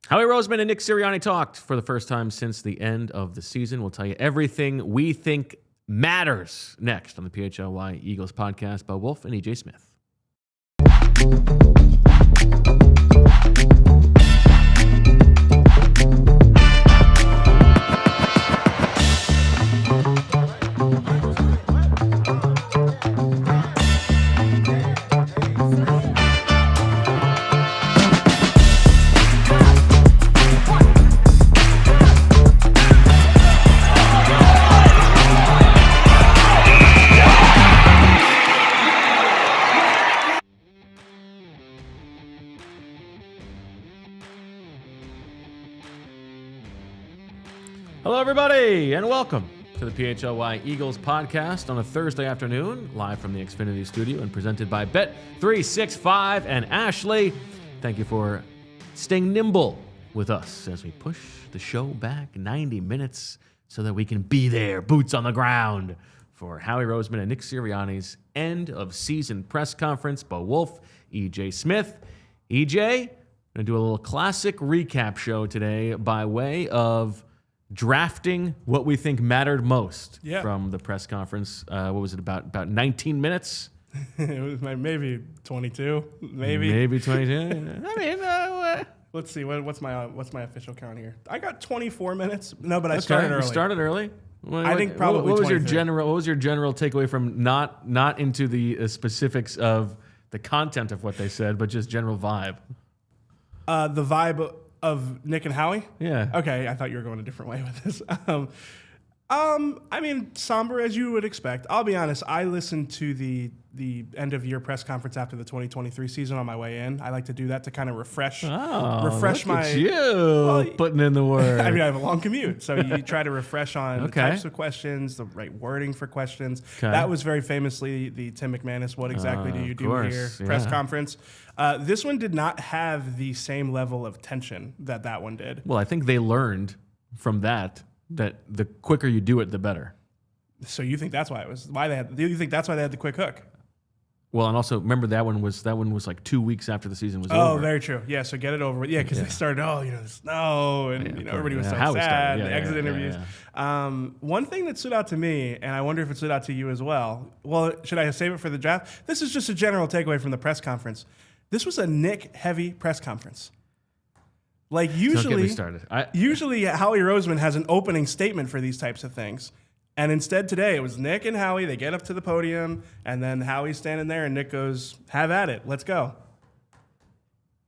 Howie Roseman and Nick Sirianni talked for the first time since the end of the season. We'll tell you everything we think matters next on the PHLY Eagles podcast by Wolf and EJ Smith. Hello, everybody, and welcome to the PHLY Eagles podcast on a Thursday afternoon, live from the Xfinity studio and presented by Bet365 and Ashley. Thank you for staying nimble with us as we push the show back 90 minutes so that we can be there, boots on the ground, for Howie Roseman and Nick Sirianni's end of season press conference. Bo Wulf, EJ Smith. EJ, going to do a little classic recap show today by way of drafting what we think mattered most from the press conference. What was it, about 19 minutes? It was maybe 22, maybe 22. I mean, let's see. What's my official count here? I got 24 minutes. No, but I started early. You started early. I think probably. What was your general takeaway from not into the specifics of the content of what they said, but just general vibe? The vibe of Nick and Howie? Yeah. Okay, I thought you were going a different way with this. I mean, somber as you would expect. I'll be honest, I listened to the end of year press conference after the 2023 season on my way in. I like to do that to kind of refresh look my... At you putting in the word. I mean, I have a long commute, so you try to refresh on the types of questions, the right wording for questions. Okay. That was very famously the Tim McManus, what exactly do you do here press conference. This one did not have the same level of tension that one did. Well, I think they learned from that the quicker you do it, the better. So you think that's why it was? You think that's why they had the quick hook? Well, and also remember that one was like 2 weeks after the season was over. Oh, very true. Yeah, so get it over with. Yeah, because they started. The snow, and everybody was so sad. The exit interviews. One thing that stood out to me, and I wonder if it stood out to you as well. Well, should I save it for the draft? This is just a general takeaway from the press conference. This was a Nick-heavy press conference. Like usually Howie Roseman has an opening statement for these types of things. And instead today, it was Nick and Howie. They get up to the podium, and then Howie's standing there, and Nick goes, "Have at it. Let's go."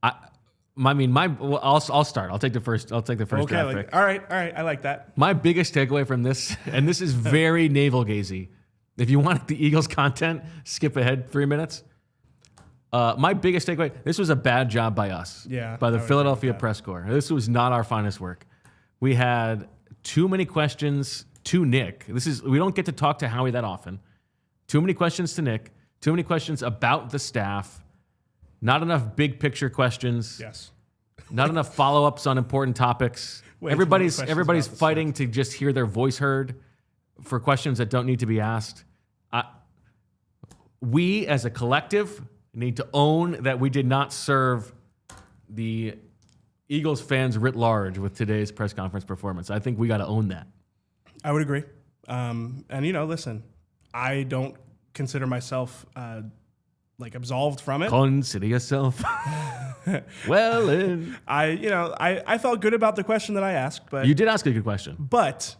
I'll start. I'll take the first draft pick. All right. I like that. My biggest takeaway from this, and this is very navel-gazy. If you want the Eagles content, skip ahead 3 minutes. My biggest takeaway, this was a bad job by us. Yeah. By the Philadelphia press corps. This was not our finest work. We had too many questions to Nick. We don't get to talk to Howie that often. Too many questions to Nick. Too many questions about the staff. Not enough big picture questions. Yes. Not enough follow-ups on important topics. Everybody's fighting to just hear their voice heard for questions that don't need to be asked. We as a collective need to own that we did not serve the Eagles fans writ large with today's press conference performance. I think we got to own that. I would agree. And, listen, I don't consider myself absolved from it. Consider yourself well. I felt good about the question that I asked. But you did ask a good question. But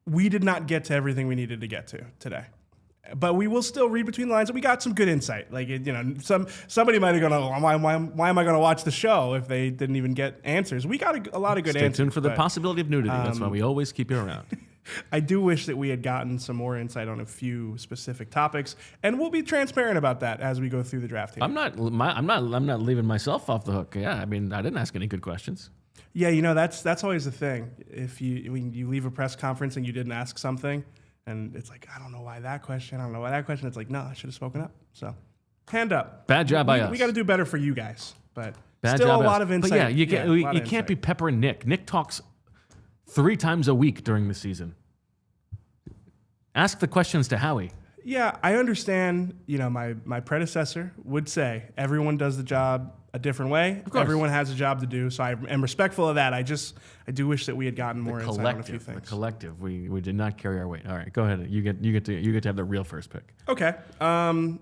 we did not get to everything we needed to get to today. But we will still read between the lines, and we got some good insight. Somebody might have gone, why am I going to watch the show if they didn't even get answers? We got a lot of good answers. Stay tuned for the possibility of nudity. That's why we always keep you around. I do wish that we had gotten some more insight on a few specific topics, and we'll be transparent about that as we go through the draft here. I'm not leaving myself off the hook. Yeah, I mean, I didn't ask any good questions. Yeah, that's always the thing. If you leave a press conference and you didn't ask something, and it's like, I don't know why that question. It's like, no, I should have spoken up. So, hand up. Bad job by us. We got to do better for you guys, but Bad still job a lot of insight. But yeah, you can't be peppering Nick. Nick talks 3 times a week during the season. Ask the questions to Howie. Yeah, I understand. My predecessor would say everyone does the job a different way. Everyone has a job to do, so I am respectful of that. I do wish that we had gotten more insight on a few things. The collective, we did not carry our weight. All right, go ahead. You get to have the real first pick. Okay. I'm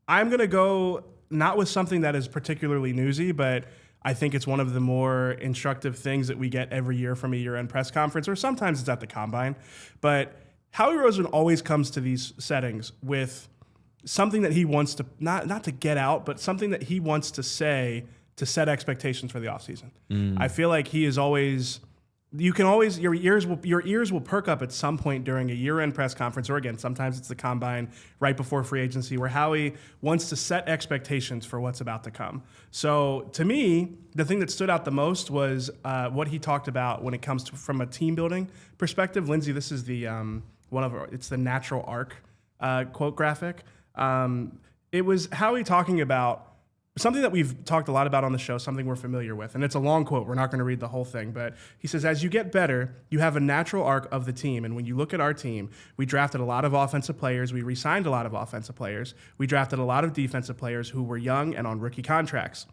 gonna go not with something that is particularly newsy, but I think it's one of the more instructive things that we get every year from a year-end press conference, or sometimes it's at the combine. But Howie Roseman always comes to these settings with something that he wants to, not to get out, but something that he wants to say to set expectations for the offseason. I feel like he is always, your ears will perk up at some point during a year-end press conference, or again, sometimes it's the combine right before free agency, where Howie wants to set expectations for what's about to come. So to me, the thing that stood out the most was what he talked about when it comes to from a team building perspective. Lindsay, this is the it's the natural arc quote graphic. It was Howie talking about something that we've talked a lot about on the show, something we're familiar with. And it's a long quote. We're not going to read the whole thing. But he says, as you get better, you have a natural arc of the team. And when you look at our team, we drafted a lot of offensive players. We re-signed a lot of offensive players. We drafted a lot of defensive players who were young and on rookie contracts.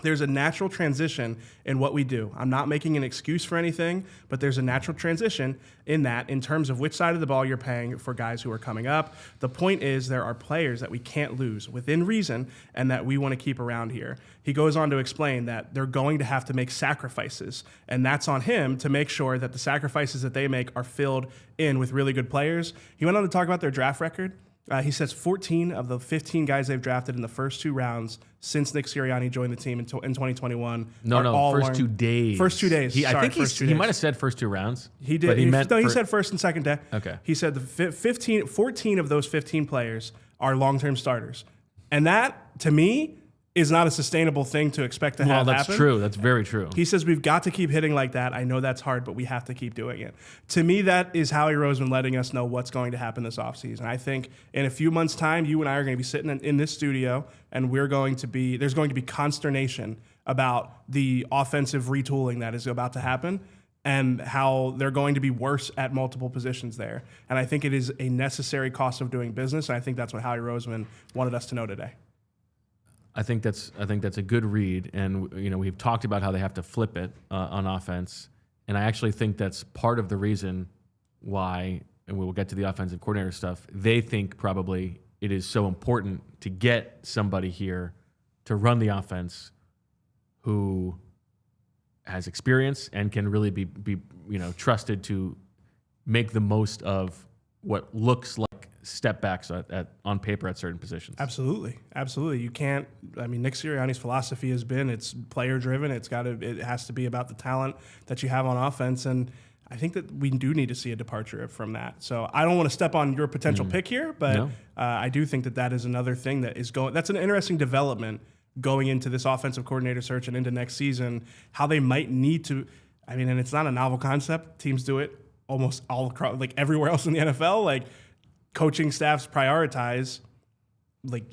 There's a natural transition in what we do. I'm not making an excuse for anything, but there's a natural transition in that in terms of which side of the ball you're paying for guys who are coming up. The point is there are players that we can't lose within reason and that we want to keep around here. He goes on to explain that they're going to have to make sacrifices, and that's on him to make sure that the sacrifices that they make are filled in with really good players. He went on to talk about their draft record. He says 14 of the 15 guys they've drafted in the first 2 rounds since Nick Sirianni joined the team in 2021. First 2 days. First 2 days. I think he might have said first 2 rounds. He did. He said first and second day. Okay. He said 14 of those 15 players are long-term starters. And that, to me, is not a sustainable thing to expect to have happen. That's true. That's very true. He says we've got to keep hitting like that. I know that's hard, but we have to keep doing it. To me, that is Howie Roseman letting us know what's going to happen this offseason. I think in a few months' time, you and I are going to be sitting in this studio, and there's going to be consternation about the offensive retooling that is about to happen and how they're going to be worse at multiple positions there. And I think it is a necessary cost of doing business, and I think that's what Howie Roseman wanted us to know today. I think that's a good read, and we've talked about how they have to flip it on offense, and I actually think that's part of the reason why, and we will get to the offensive coordinator stuff. They think probably it is so important to get somebody here to run the offense who has experience and can really be trusted to make the most of what looks like step backs on paper at certain positions. Absolutely. You can't. I mean, Nick Sirianni's philosophy has been it's player driven. It has to be about the talent that you have on offense, and I think that we do need to see a departure from that. So I don't want to step on your potential pick here, but I do think that is another thing that is going. That's an interesting development going into this offensive coordinator search and into next season. How they might need to. I mean, and it's not a novel concept. Teams do it almost all across, like everywhere else in the NFL. Like, coaching staffs prioritize like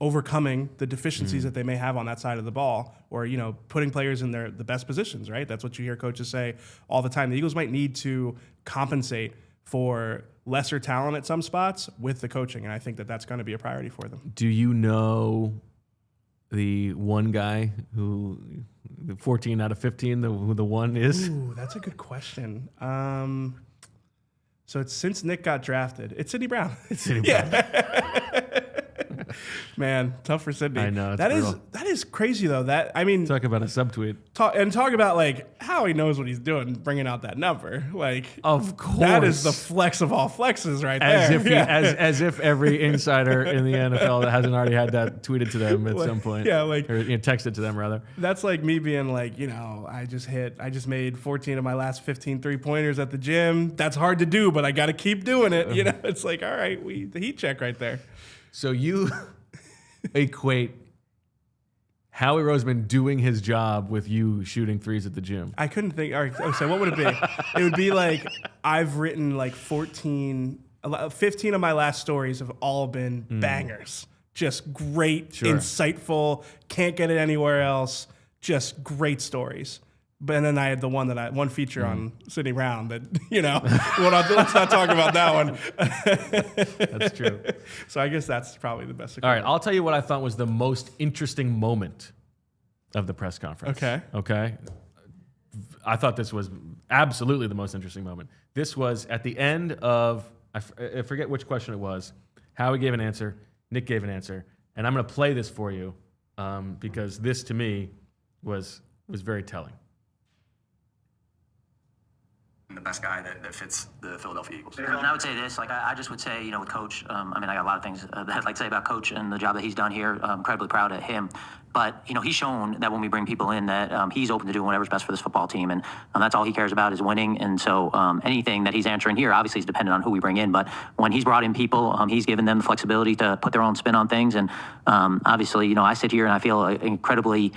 overcoming the deficiencies that they may have on that side of the ball, or putting players in the best positions, right? That's what you hear coaches say all the time. The Eagles might need to compensate for lesser talent at some spots with the coaching, and I think that's going to be a priority for them. Do you know the one guy who the 14 out of 15 who the one is? Ooh, that's a good question. So it's since Nick got drafted. It's Sidney Brown. Man, tough for Sidney. I know. That is crazy though. Talk about a subtweet. Talk about like how he knows what he's doing, bringing out that number. Like, of course, that is the flex of all flexes, right there. As if every insider in the NFL that hasn't already had that tweeted to them at some point. Yeah, or texted to them rather. That's like me being like, I just made 14 of my last 15 3-pointers at the gym. That's hard to do, but I got to keep doing it. It's like, all right, the heat check right there. So you equate Howie Roseman doing his job with you shooting threes at the gym. I couldn't think. All right, so what would it be? It would be like I've written like 15 of my last stories have all been bangers. Just great, insightful, can't get it anywhere else. Just great stories. But then I had the one feature on Sidney Brown that, let's not talk about that one. That's true. So I guess that's probably the best. All right, I'll tell you what I thought was the most interesting moment of the press conference. Okay. I thought this was absolutely the most interesting moment. This was at the end of, I forget which question it was. Howie gave an answer, Nick gave an answer, and I'm going to play this for you because this to me was very telling. The best guy that fits the Philadelphia Eagles. And I would say this, like I just would say, with Coach, I got a lot of things that I'd like to say about Coach and the job that he's done here. I'm incredibly proud of him. But, he's shown that when we bring people in that he's open to doing whatever's best for this football team. And that's all he cares about is winning. And so anything that he's answering here obviously is dependent on who we bring in. But when he's brought in people, he's given them the flexibility to put their own spin on things. And obviously, I sit here and I feel incredibly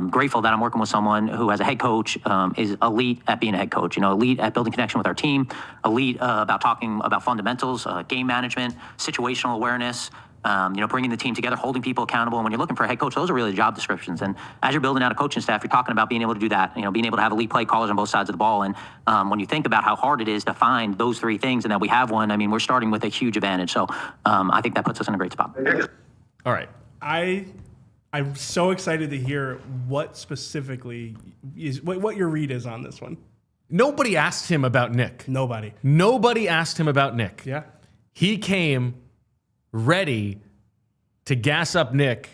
grateful that I'm working with someone who, as a head coach, is elite at being a head coach. Elite at building connection with our team, elite about talking about fundamentals, game management, situational awareness. Bringing the team together, holding people accountable. And when you're looking for a head coach, those are really the job descriptions. And as you're building out a coaching staff, you're talking about being able to do that, being able to have elite play callers on both sides of the ball. And when you think about how hard it is to find those three things and that we have one, we're starting with a huge advantage. So I think that puts us in a great spot. All right. I'm so excited to hear what specifically is what your read is on this one. Nobody asked him about Nick. Nobody asked him about Nick. Yeah. He came ready to gas up Nick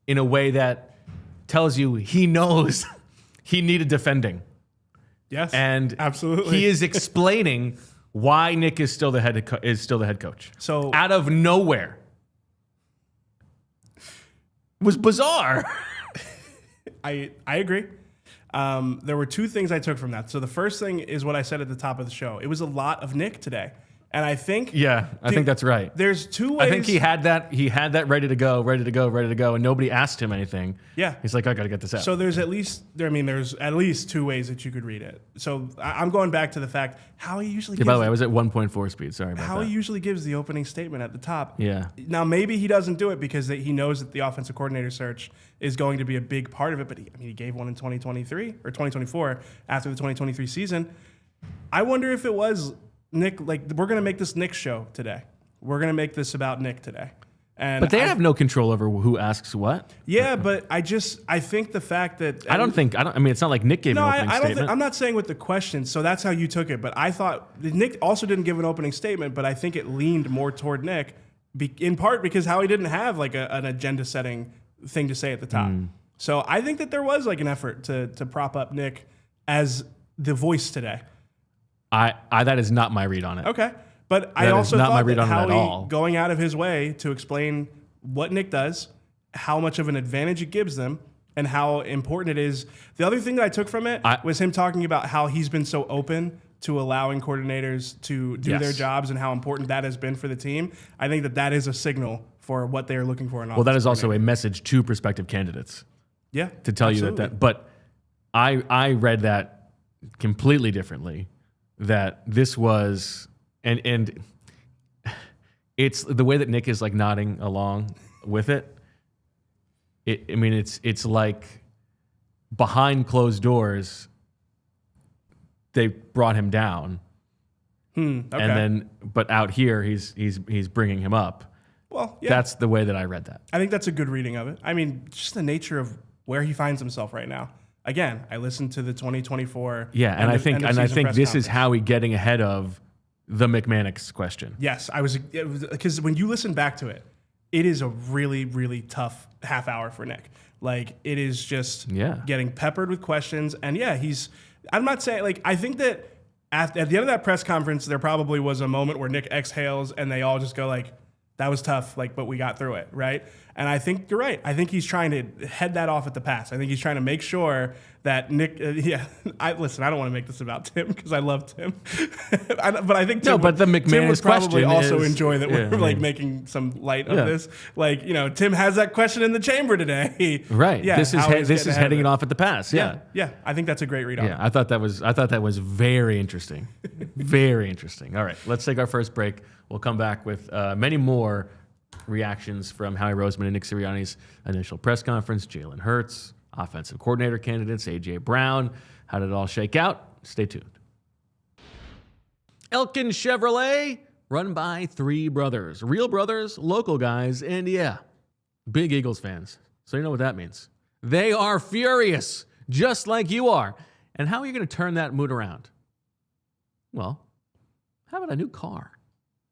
in a way that tells you he knows he needed defending. Yes, and absolutely. He is explaining why Nick is still the head coach. So out of nowhere, it was bizarre. I agree. There were two things I took from that. So the first thing is what I said at the top of the show. It was a lot of Nick today. And I think, I think that's right. There's two ways. I think he had that ready to go, and nobody asked him anything. Yeah, he's like, I got to get this out. So there's at least two ways that you could read it. So I'm going back to the fact how he usually. By the way, I was at 1.4 speed. Sorry about that. How he usually gives the opening statement at the top. Yeah. Now maybe he doesn't do it because he knows that the offensive coordinator search is going to be a big part of it. But he gave one in 2023 or 2024 after the 2023 season. I wonder if it was Nick, we're going to make this Nick show today. We're going to make this about Nick today. But they have no control over who asks what. Yeah, but I think the fact that... it's not like Nick gave an opening statement. I'm not saying with the question, so that's how you took it. But I thought Nick also didn't give an opening statement, but I think it leaned more toward Nick, in part because Howie didn't have an agenda-setting thing to say at the top. So I think that there was an effort to prop up Nick as the voice today. That is not my read on it. Okay. But I also thought that Howie going out of his way to explain what Nick does, how much of an advantage it gives them, and how important it is. The other thing that I took from it was him talking about how he's been so open to allowing coordinators to do their jobs and how important that has been for the team. I think that is a signal for what they are looking for in offense. Well, that is also a message to prospective candidates. Yeah. To tell you that. But I read that completely differently. That this was, and it's the way that Nick is nodding along with it. It's like behind closed doors, they brought him down, okay. and then but out here he's bringing him up. Well, yeah. That's the way that I read that. I think that's a good reading of it. Just the nature of where he finds himself right now. Again, I listened to the 2024. Yeah, and I think this is Howie getting ahead of the McManus question. Yes, because when you listen back to it, it is a really, really tough half hour for Nick. It is just getting peppered with questions, and I'm not saying I think that at the end of that press conference, there probably was a moment where Nick exhales and they all just go that was tough, but we got through it, right? And I think you're right. I think he's trying to head that off at the pass. I think he's trying to make sure that Nick, I don't want to make this about Tim because I love Tim. But I think Tim, but the McManus Tim would probably also enjoy that we're making some light of this. Tim has that question in the chamber today. Right. Yeah, this is heading it off at the pass. Yeah. Yeah. I think that's a great read on it. I thought that was very interesting. Very interesting. All right. Let's take our first break. We'll come back with many more reactions from Howie Roseman and Nick Sirianni's initial press conference, Jalen Hurts, offensive coordinator candidates, A.J. Brown. How did it all shake out? Stay tuned. Elkin Chevrolet, run by three brothers. Real brothers, local guys, and big Eagles fans. So you know what that means. They are furious, just like you are. And how are you going to turn that mood around? Well, how about a new car?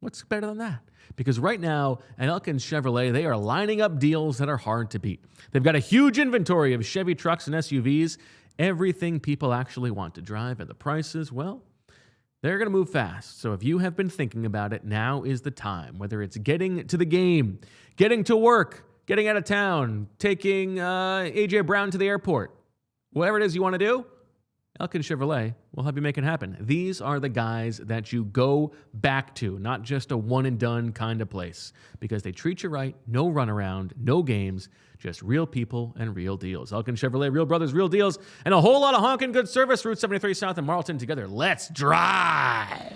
What's better than that? Because right now, at Elkin Chevrolet, they are lining up deals that are hard to beat. They've got a huge inventory of Chevy trucks and SUVs, everything people actually want to drive, and the prices, well, they're going to move fast. So if you have been thinking about it, now is the time. Whether it's getting to the game, getting to work, getting out of town, taking A.J. Brown to the airport, whatever it is you want to do, Elkin Chevrolet will help you make it happen. These are the guys that you go back to, not just a one-and-done kind of place, because they treat you right, no runaround, no games, just real people and real deals. Elkin Chevrolet, real brothers, real deals, and a whole lot of honking good service. Route 73 South in Marlton. Together, let's drive.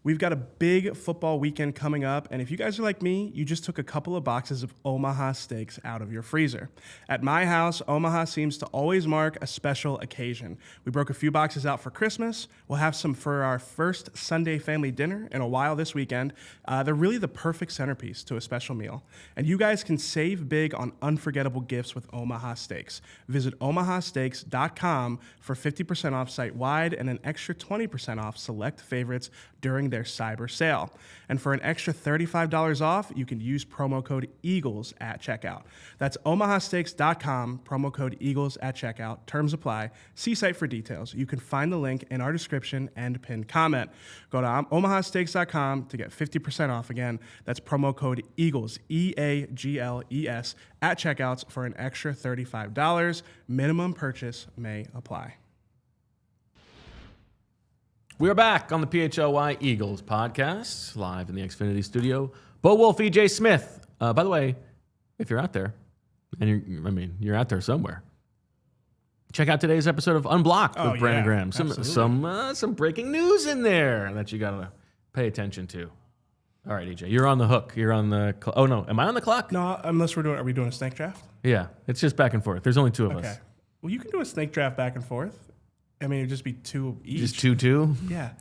We've got a big football weekend coming up, and if you guys are like me, you just took a couple of boxes of Omaha steaks out of your freezer. At my house, Omaha seems to always mark a special occasion. We broke a few boxes out for Christmas. We'll have some for our first Sunday family dinner in a while this weekend. They're really the perfect centerpiece to a special meal. And you guys can save big on unforgettable gifts with Omaha Steaks. Visit omahasteaks.com for 50% off site-wide and an extra 20% off select favorites during their cyber sale. And for an extra $35 off, you can use promo code EAGLES at checkout. That's omahasteaks.com, promo code EAGLES at checkout. Terms apply. See site for details. You can find the link in our description and pinned comment. Go to omahasteaks.com to get 50% off. Again, that's promo code EAGLES, EAGLES, at checkouts for an extra $35. Minimum purchase may apply. We're back on the PHLY Eagles podcast, live in the Xfinity studio. Bo Wulf, EJ Smith. By the way, if you're out there, and you're out there somewhere, check out today's episode of Unblocked with Brandon Graham. Some breaking news in there that you gotta pay attention to. All right, EJ, you're on the hook. You're on the. Oh no, am I on the clock? No, unless are we doing a snake draft? Yeah, it's just back and forth. There's only two of us. Well, you can do a snake draft back and forth. I mean, it'd just be two each. Just 2-2? Yeah.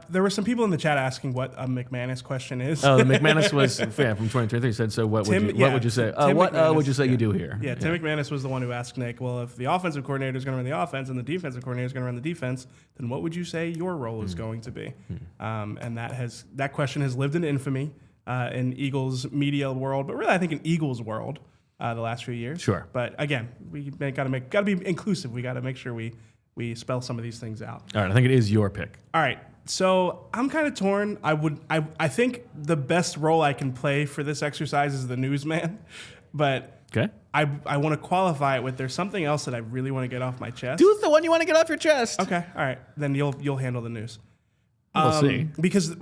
There were some people in the chat asking what a McManus question is. Oh, the McManus was from 2023. He said, so what would you say? What would you say you do here? Yeah, Tim McManus was the one who asked Nick, well, if the offensive coordinator is going to run the offense and the defensive coordinator is going to run the defense, then what would you say your role is going to be? And that question has lived in infamy in Eagles media world, but really I think in Eagles world the last few years. Sure. But again, we got to be inclusive. We got to make sure we spell some of these things out. All right, I think it is your pick. All right, so I'm kind of torn. I think the best role I can play for this exercise is the newsman, but okay. I want to qualify it with there's something else that I really want to get off my chest. Do the one you want to get off your chest. Okay, all right, then you'll handle the news. We'll see. Because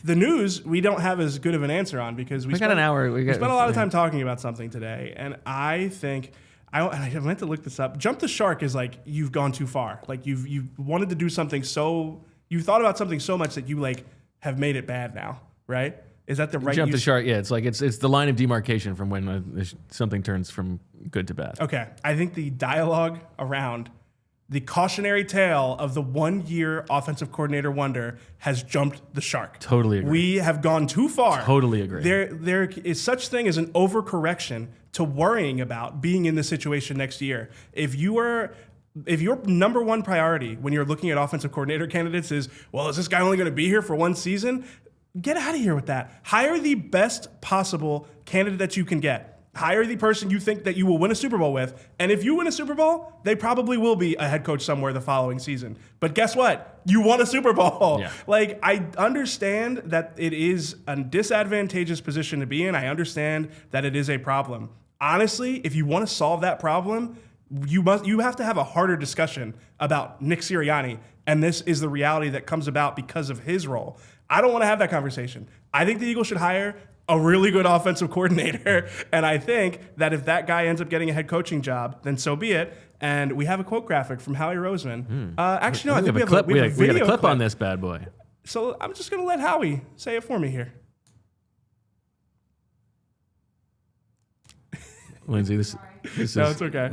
the news we don't have as good of an answer on because we got an hour. We spent a lot of time talking about something today, and I think. I meant to look this up. Jump the shark is like you've gone too far. Like you wanted to do something you thought about something so much that you like have made it bad now, right? Is that the right Jump the shark? Yeah, it's like it's the line of demarcation from when something turns from good to bad. Okay, I think the dialogue around the cautionary tale of the 1 year offensive coordinator wonder has jumped the shark. Totally agree. We have gone too far. Totally agree. There is such thing as an overcorrection to worrying about being in this situation next year. If your number one priority when you're looking at offensive coordinator candidates is, well, is this guy only going to be here for one season? Get out of here with that. Hire the best possible candidate that you can get. Hire the person you think that you will win a Super Bowl with. And if you win a Super Bowl, they probably will be a head coach somewhere the following season. But guess what? You won a Super Bowl. Yeah. Like, I understand that it is a disadvantageous position to be in. I understand that it is a problem. Honestly, if you want to solve that problem, you have to have a harder discussion about Nick Sirianni. And this is the reality that comes about because of his role. I don't want to have that conversation. I think the Eagles should hire a really good offensive coordinator. And I think that if that guy ends up getting a head coaching job, then so be it. And we have a quote graphic from Howie Roseman. Actually, no, I think we have a video we got a clip on this bad boy. So I'm just going to let Howie say it for me here. Lindsay, this is... No, it's okay.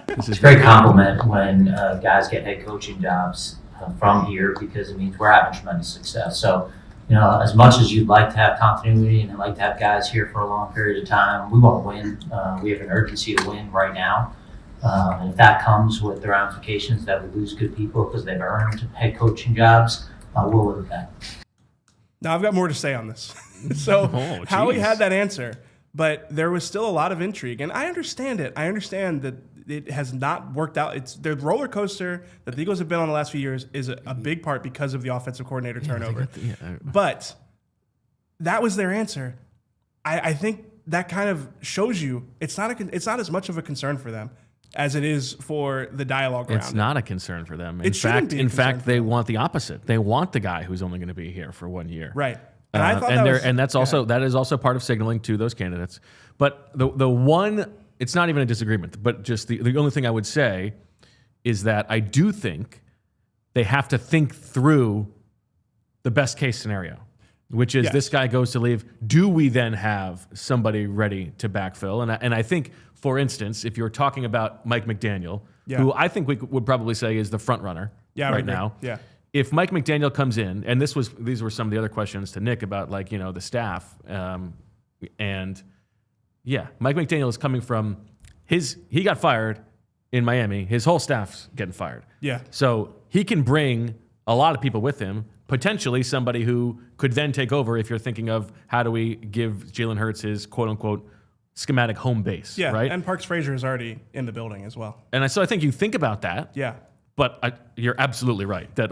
It's a great compliment when guys get head coaching jobs from here because it means we're having tremendous success. So, as much as you'd like to have continuity and like to have guys here for a long period of time, we want to win. We have an urgency to win right now. And if that comes with the ramifications that we lose good people because they've earned head coaching jobs, we'll live with that. Now, I've got more to say on this. So Howie had that answer, but there was still a lot of intrigue. And I understand it. I understand that it has not worked out. It's the roller coaster that the Eagles have been on the last few years is a big part because of the offensive coordinator turnover. But that was their answer. I think that kind of shows you it's not as much of a concern for them as it is for the dialogue around it. It's not a concern for them. In fact, they want the opposite. They want the guy who's only going to be here for 1 year. Right. And I thought that is also part of signaling to those candidates. But the one, it's not even a disagreement, but just the only thing I would say is that I do think they have to think through the best case scenario, which is this guy goes to leave. Do we then have somebody ready to backfill? And I think, for instance, if you're talking about Mike McDaniel, who I think we would probably say is the front runner right now. Yeah. If Mike McDaniel comes in, and these were some of the other questions to Nick about the staff, and Mike McDaniel is coming from he got fired in Miami. His whole staff's getting fired. Yeah. So he can bring a lot of people with him, potentially somebody who could then take over if you're thinking of how do we give Jalen Hurts his quote-unquote schematic home base, right? And Parks Frazier is already in the building as well. And so I think you think about that. Yeah. But you're absolutely right. That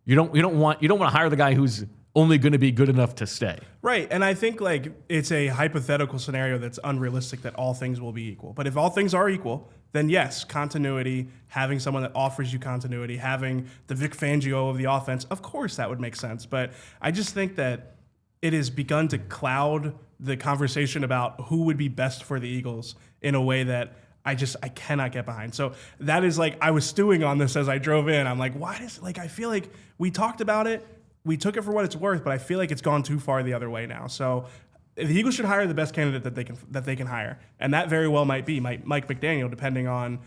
you don't want to hire the guy who's only going to be good enough to stay. Right. And I think it's a hypothetical scenario that's unrealistic that all things will be equal. But if all things are equal, then yes, continuity, having someone that offers you continuity, having the Vic Fangio of the offense, of course that would make sense. But I just think that it has begun to cloud the conversation about who would be best for the Eagles in a way that I cannot get behind. So that is I was stewing on this as I drove in. I'm like, why does I feel like we talked about it, we took it for what it's worth, but I feel like it's gone too far the other way now. So the Eagles should hire the best candidate that they can hire, and that very well might be Mike McDaniel, depending on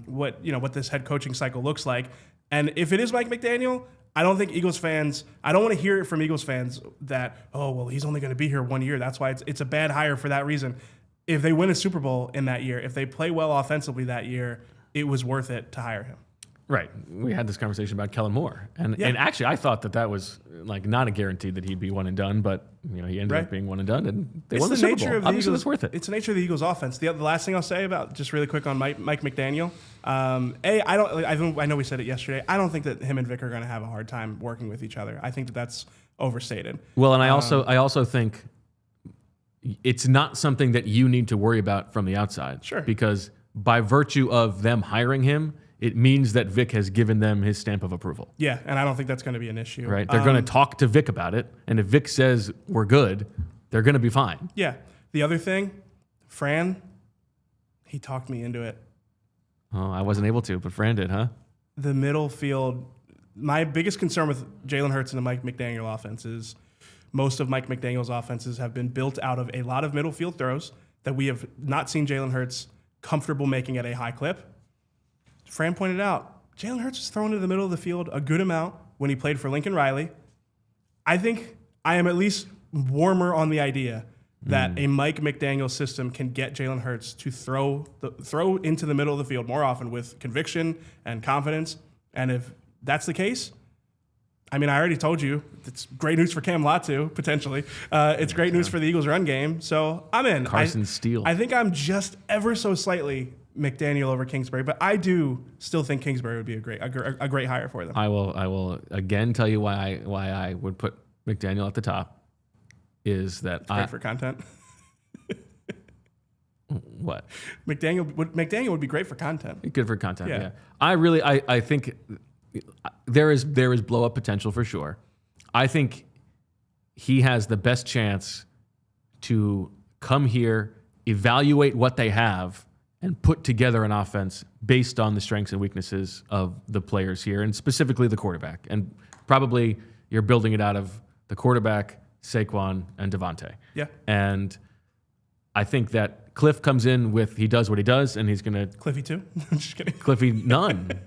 what this head coaching cycle looks like. And if it is Mike McDaniel, I don't think Eagles fans. I don't want to hear it from Eagles fans that he's only going to be here 1 year. That's why it's a bad hire for that reason. If they win a Super Bowl in that year, if they play well offensively that year, it was worth it to hire him. Right. We had this conversation about Kellen Moore. And actually, I thought that was not a guarantee that he'd be one and done, but he ended up being one and done, and they won the Super Bowl. Obviously, it's worth it. It's the nature of the Eagles' offense. The last thing I'll say about, just really quick on Mike McDaniel, I know we said it yesterday. I don't think that him and Vic are going to have a hard time working with each other. I think that's overstated. Well, and I also think it's not something that you need to worry about from the outside. Sure. Because by virtue of them hiring him, it means that Vic has given them his stamp of approval. Yeah, and I don't think that's going to be an issue. Right? They're going to talk to Vic about it, and if Vic says we're good, they're going to be fine. Yeah. The other thing, Fran, he talked me into it. Oh, I wasn't able to, but Fran did, huh? The middle field, my biggest concern with Jalen Hurts and the Mike McDaniel offense is most of Mike McDaniel's offenses have been built out of a lot of middle field throws that we have not seen Jalen Hurts comfortable making at a high clip. Fran pointed out, Jalen Hurts was thrown into the middle of the field a good amount when he played for Lincoln Riley. I think I am at least warmer on the idea that a Mike McDaniel system can get Jalen Hurts to throw into the middle of the field more often with conviction and confidence. And if that's the case, I mean, I already told you, it's great news for Cam Latu, potentially. It's great news for the Eagles' run game. So I'm in. Carson Steele. I think I'm just ever so slightly McDaniel over Kingsbury, but I do still think Kingsbury would be a great hire for them. I will again tell you why I would put McDaniel at the top. Is that it's great for content? What? McDaniel would be great for content. Good for content. Yeah. I think there is blow up potential for sure. I think he has the best chance to come here, evaluate what they have, and put together an offense based on the strengths and weaknesses of the players here, and specifically the quarterback. And probably you're building it out of the quarterback, Saquon, and Devontae. Yeah. And I think that Cliff comes in with, he does what he does, and he's going to... Cliffy 2? I'm just kidding. Cliffy none.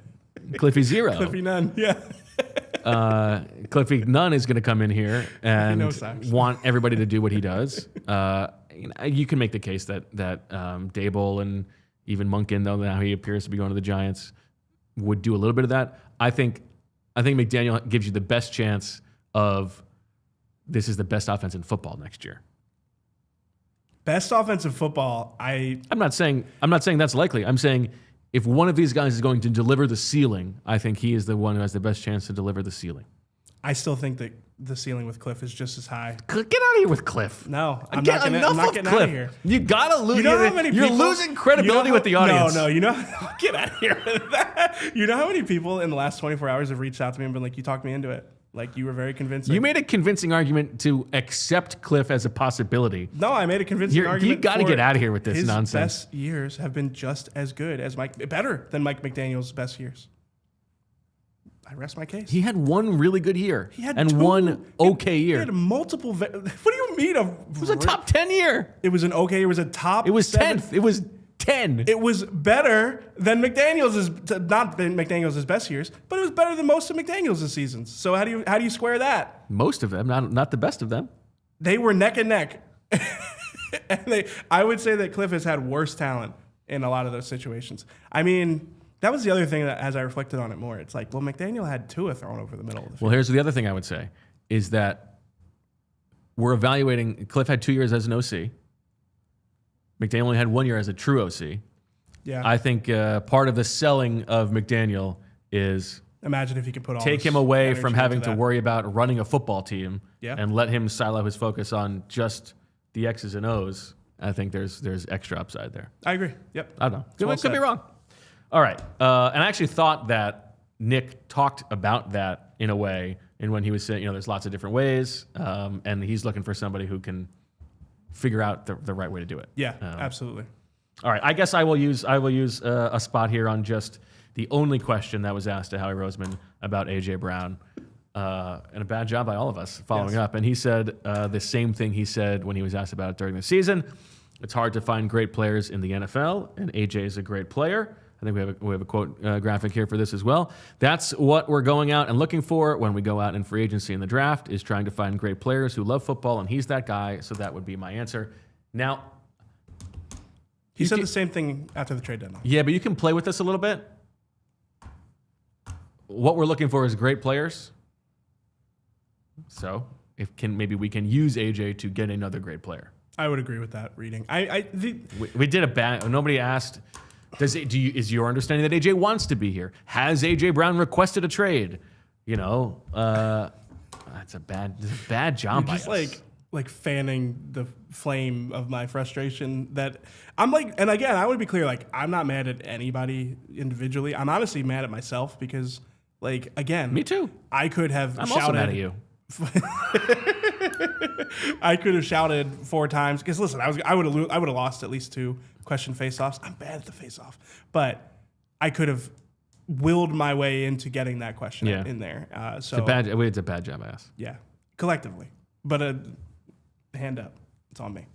Cliffy 0. Cliffy none, yeah. Cliffy Nunn is going to come in here and want everybody to do what he does. You can make the case that Dable and even Monken, though now he appears to be going to the Giants, would do a little bit of that. I think McDaniel gives you the best chance of this is the best offense in football next year. Best offensive football. I'm not saying that's likely. I'm saying if one of these guys is going to deliver the ceiling, I think he is the one who has the best chance to deliver the ceiling. I still think that the ceiling with Cliff is just as high. Get out of here with Cliff. No, I'm not getting out of here. You gotta lose. You know how many you're people, losing credibility with the audience. No, get out of here with that. You know how many people in the last 24 hours have reached out to me and been like, "You talked me into it." Like, you were very convincing. You made a convincing argument to accept Cliff as a possibility. No, I made a convincing argument. You got to get out of here with this nonsense. His best years have been just as good as better than Mike McDaniel's best years. I rest my case. He had one really good year. He had one okay year. He had multiple. What do you mean? It was a top 10 year. It was an okay. It was a top. It was 10th. It was 10. It was better than McDaniel's. Not McDaniel's best years, but it was better than most of McDaniel's seasons. So how do you square that? Most of them, not the best of them. They were neck and neck. And I would say that Cliff has had worse talent in a lot of those situations. I mean, that was the other thing that, as I reflected on it more, it's like, well, McDaniel had Tua thrown over the middle of the field. Well, here's the other thing I would say is that we're evaluating. Cliff had 2 years as an OC. McDaniel only had 1 year as a true OC. Yeah. I think part of the selling of McDaniel is imagine if he could put all take him away from having to worry about running a football team and let him silo his focus on just the X's and O's. I think there's extra upside there. I agree. Yep. I don't know. Could be wrong. All right. And I actually thought that Nick talked about that in a way, and when he was saying, there's lots of different ways, and he's looking for somebody who can figure out the right way to do it. Yeah, absolutely. All right, I guess I will use a spot here on just the only question that was asked to Howie Roseman about A.J. Brown, and a bad job by all of us following up. And he said the same thing he said when he was asked about it during the season. It's hard to find great players in the NFL, and A.J. is a great player. I think we have a quote graphic here for this as well. That's what we're going out and looking for when we go out in free agency in the draft, is trying to find great players who love football, and he's that guy, so that would be my answer. Now, he said the same thing after the trade deadline. Yeah, but you can play with this a little bit. What we're looking for is great players. So maybe we can use AJ to get another great player. I would agree with that reading. We did a bad. Nobody asked. Is your understanding that AJ wants to be here? Has AJ Brown requested a trade? That's a bad job. You're just like fanning the flame of my frustration that I'm like. And again, I want to be clear. Like, I'm not mad at anybody individually. I'm honestly mad at myself because, like, again, me too. I could have. I'm also mad at you. I could have shouted 4 times because listen, I would have lost at least 2 question face-offs. I'm bad at the face-off, but I could have willed my way into getting that question in there. So it's a bad job, I asked. Yeah, collectively, but hand up, it's on me.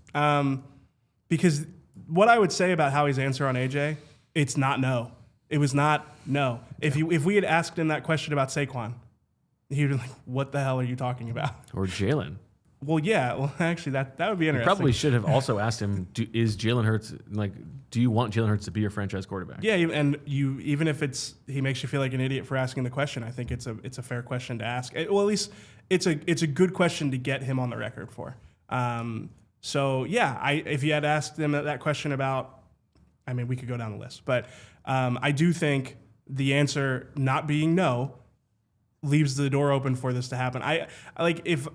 Because what I would say about Howie's answer on AJ, it's not no. It was not no. If we had asked him that question about Saquon, he would be like, "What the hell are you talking about?" Or Jalen. Well, yeah. Well, actually, that would be interesting. You probably should have also asked him, is Jalen Hurts, do you want Jalen Hurts to be your franchise quarterback? Yeah, and even if he makes you feel like an idiot for asking the question, I think it's a fair question to ask. Well, at least it's a good question to get him on the record for. So yeah, if you had asked him that question about, I mean, we could go down the list, but I do think the answer not being no leaves the door open for this to happen. I like if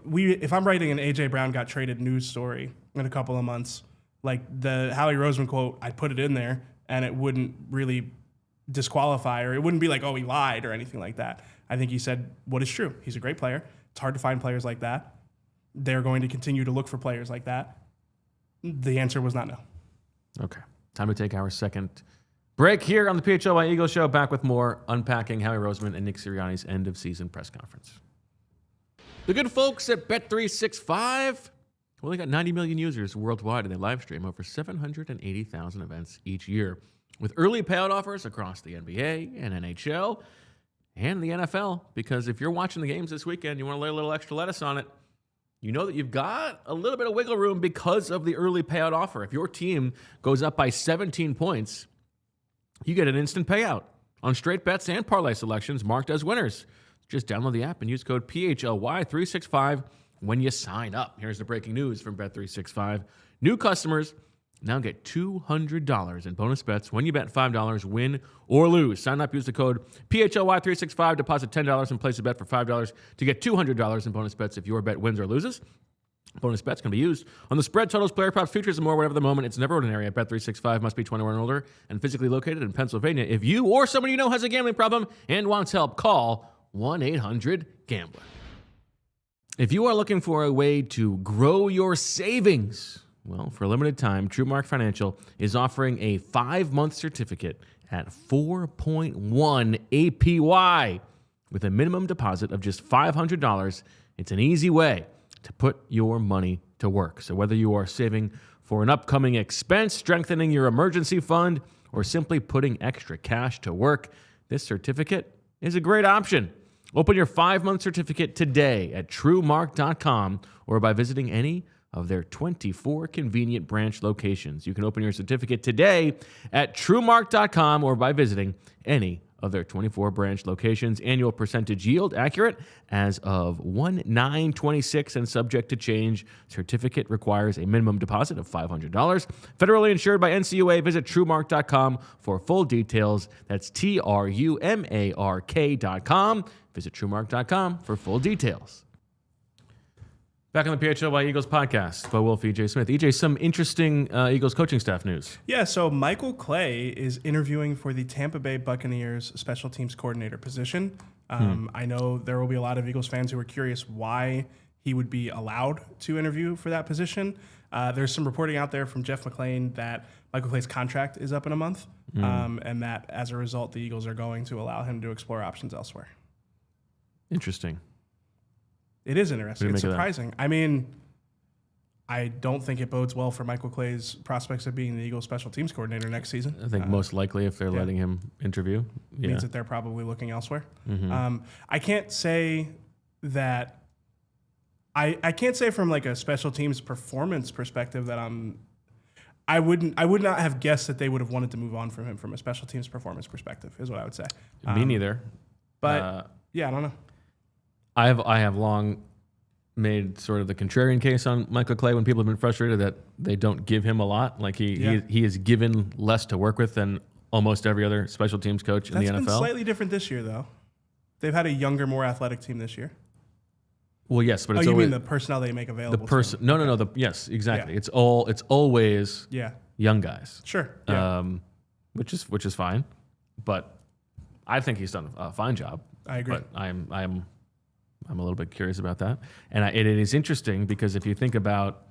I'm writing an AJ Brown got traded news story in a couple of months, like the Howie Roseman quote, I'd put it in there and it wouldn't really disqualify, or it wouldn't be like, oh, he lied or anything like that. I think he said what is true. He's a great player. It's hard to find players like that. They're going to continue to look for players like that. The answer was not no. Okay. Time to take our second break here on the PHLY Eagles Show. Back with more unpacking Howie Roseman and Nick Sirianni's end-of-season press conference. The good folks at Bet365, well, they got 90 million users worldwide, and they live stream over 780,000 events each year. With early payout offers across the NBA and NHL, and the NFL, because if you're watching the games this weekend, you want to lay a little extra lettuce on it, you know that you've got a little bit of wiggle room because of the early payout offer. If your team goes up by 17 points, you get an instant payout on straight bets and parlay selections marked as winners. Just download the app and use code PHLY365 when you sign up. Here's the breaking news from Bet365. New customers now get $200 in bonus bets when you bet $5, win or lose. Sign up, use the code PHLY365, deposit $10 and place a bet for $5 to get $200 in bonus bets if your bet wins or loses. Bonus bets can be used on the spread, totals, player props, futures, and more, whatever the moment. It's never ordinary at Bet365. Must be 21 or older and physically located in Pennsylvania. If you or someone you know has a gambling problem and wants help, call 1-800-GAMBLER. If you are looking for a way to grow your savings, well, for a limited time, TrueMark Financial is offering a 5-month certificate at 4.1 APY with a minimum deposit of just $500. It's an easy way to put your money to work. So whether you are saving for an upcoming expense, strengthening your emergency fund, or simply putting extra cash to work, this certificate is a great option. Open your 5-month certificate today at TrueMark.com or by visiting any of their 24 convenient branch locations. You can open your certificate today at TrueMark.com or by visiting any of their 24 branch locations. Annual percentage yield accurate as of 1/9/26 and subject to change. Certificate requires a minimum deposit of $500. Federally insured by NCUA. Visit TrueMark.com for full details. That's TRUMARK.com. Visit TrueMark.com for full details. Back on the PHLY Eagles podcast, Bo Wulf, EJ Smith. EJ, some interesting Eagles coaching staff news. Yeah, so Michael Clay is interviewing for the Tampa Bay Buccaneers special teams coordinator position. I know there will be a lot of Eagles fans who are curious why he would be allowed to interview for that position. There's some reporting out there from Jeff McClain that Michael Clay's contract is up in a month, and that as a result, the Eagles are going to allow him to explore options elsewhere. Interesting. It is interesting. It's surprising. I mean, I don't think it bodes well for Michael Clay's prospects of being the Eagles special teams coordinator next season. I think most likely if they're letting him interview. Means that they're probably looking elsewhere. I can't say that I can't say from like a special teams performance perspective that I would not have guessed that they would have wanted to move on from him from a special teams performance perspective is what I would say. Me neither. But yeah, I don't know. I have long made sort of the contrarian case on Michael Clay when people have been frustrated that they don't give him a lot. Like he is given less to work with than almost every other special teams coach in the NFL. That's been slightly different this year, though. They've had a younger, more athletic team this year. Well, yes, but it's you always mean the personnel they make available? The person? No. Yes, exactly. Yeah. It's always young guys. Sure. Yeah. Which is fine, but I think he's done a fine job. I agree. But I'm a little bit curious about that. And it is interesting because if you think about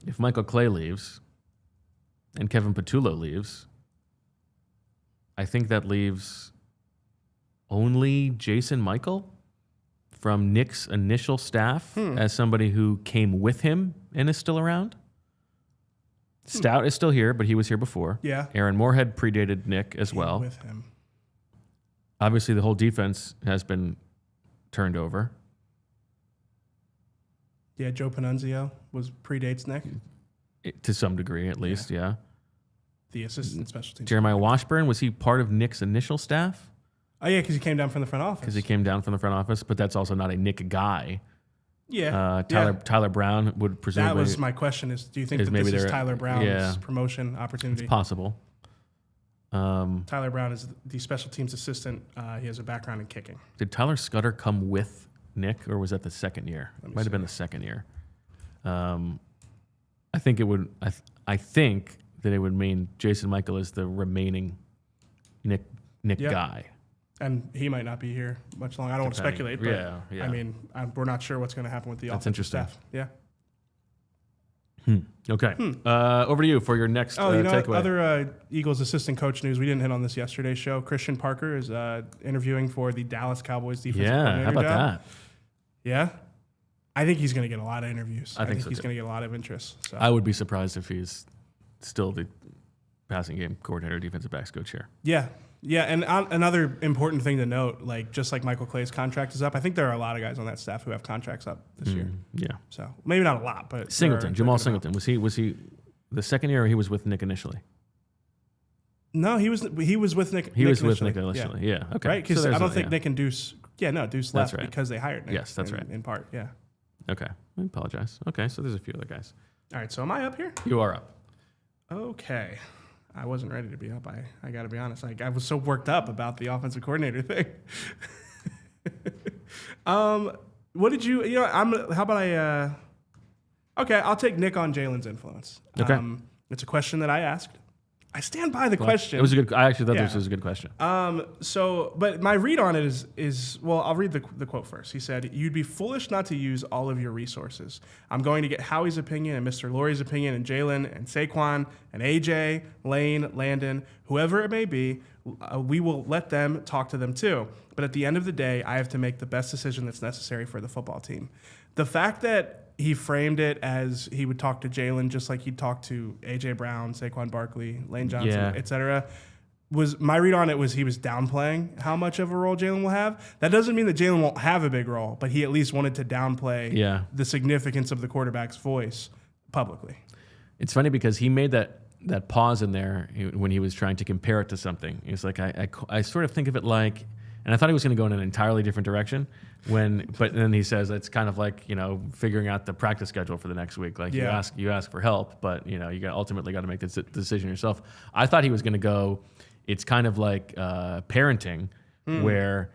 if Michael Clay leaves and Kevin Patullo leaves, I think that leaves only Jason Michael from Nick's initial staff as somebody who came with him and is still around. Stout is still here, but he was here before. Yeah. Aaron Moorhead predated Nick as well. With him. Obviously, the whole defense has been turned over. Yeah, Joe Panunzio predates Nick. To some degree, at least, yeah. The assistant special teams. Jeremiah Washburn, was he part of Nick's initial staff? Oh, yeah, because he came down from the front office. But that's also not a Nick guy. Yeah. Tyler Brown would presumably... That was my question is, do you think that this is Tyler Brown's promotion opportunity? It's possible. Tyler Brown is the special teams assistant. He has a background in kicking. Did Tyler Scudder come with Nick, or was that the second year? Might have been the second year. I think it would. I think that it would mean Jason Michael is the remaining Nick guy. And he might not be here much longer. I don't want to speculate, but I mean, we're not sure what's going to happen with the offensive staff. Yeah. Okay. Over to you for your next takeaway. Other Eagles assistant coach news. We didn't hit on this yesterday's show. Christian Parker is interviewing for the Dallas Cowboys defensive coordinator how about job. that? Yeah. I think he's going to get a lot of interviews. I think he's going to get a lot of interest. So. I would be surprised if he's still passing game coordinator, defensive backs coach here. Yeah. Yeah, and another important thing to note, like just like Michael Clay's contract is up, I think there are a lot of guys on that staff who have contracts up this year. Yeah. So maybe not a lot, but Singleton, Jamal Singleton, was he the second year or he was with Nick initially? No, he was with Nick. He was with Nick initially. Yeah. Okay. Right, because I don't think Nick and Deuce. Yeah, no, Deuce left because they hired Nick. Yes, that's right. In part, yeah. Okay, I apologize. Okay, so there's a few other guys. All right, so am I up here? You are up. Okay. I wasn't ready to be up. I got to be honest. I was so worked up about the offensive coordinator thing. What did you? How about I? Okay, I'll take Nick on Jalen's influence. Okay. It's a question that I asked. I stand by the question. It was a good. I actually thought this was a good question. But my read on it is well, I'll read the quote first. He said, "You'd be foolish not to use all of your resources. I'm going to get Howie's opinion and Mr. Lurie's opinion and Jalen and Saquon and AJ, Lane, Landon, whoever it may be. We will let them talk to them too. But at the end of the day, I have to make the best decision that's necessary for the football team." The fact that he framed it as he would talk to Jalen just like he'd talk to A.J. Brown, Saquon Barkley, Lane Johnson, et cetera, was my read on it was he was downplaying how much of a role Jalen will have. That doesn't mean that Jalen won't have a big role, but he at least wanted to downplay the significance of the quarterback's voice publicly. It's funny because he made that pause in there when he was trying to compare it to something. He was like, I sort of think of it like, and I thought he was going to go in an entirely different direction. But then he says it's kind of like figuring out the practice schedule for the next week. Like you ask for help, but you ultimately got to make the decision yourself. I thought he was going to go. It's kind of like parenting, where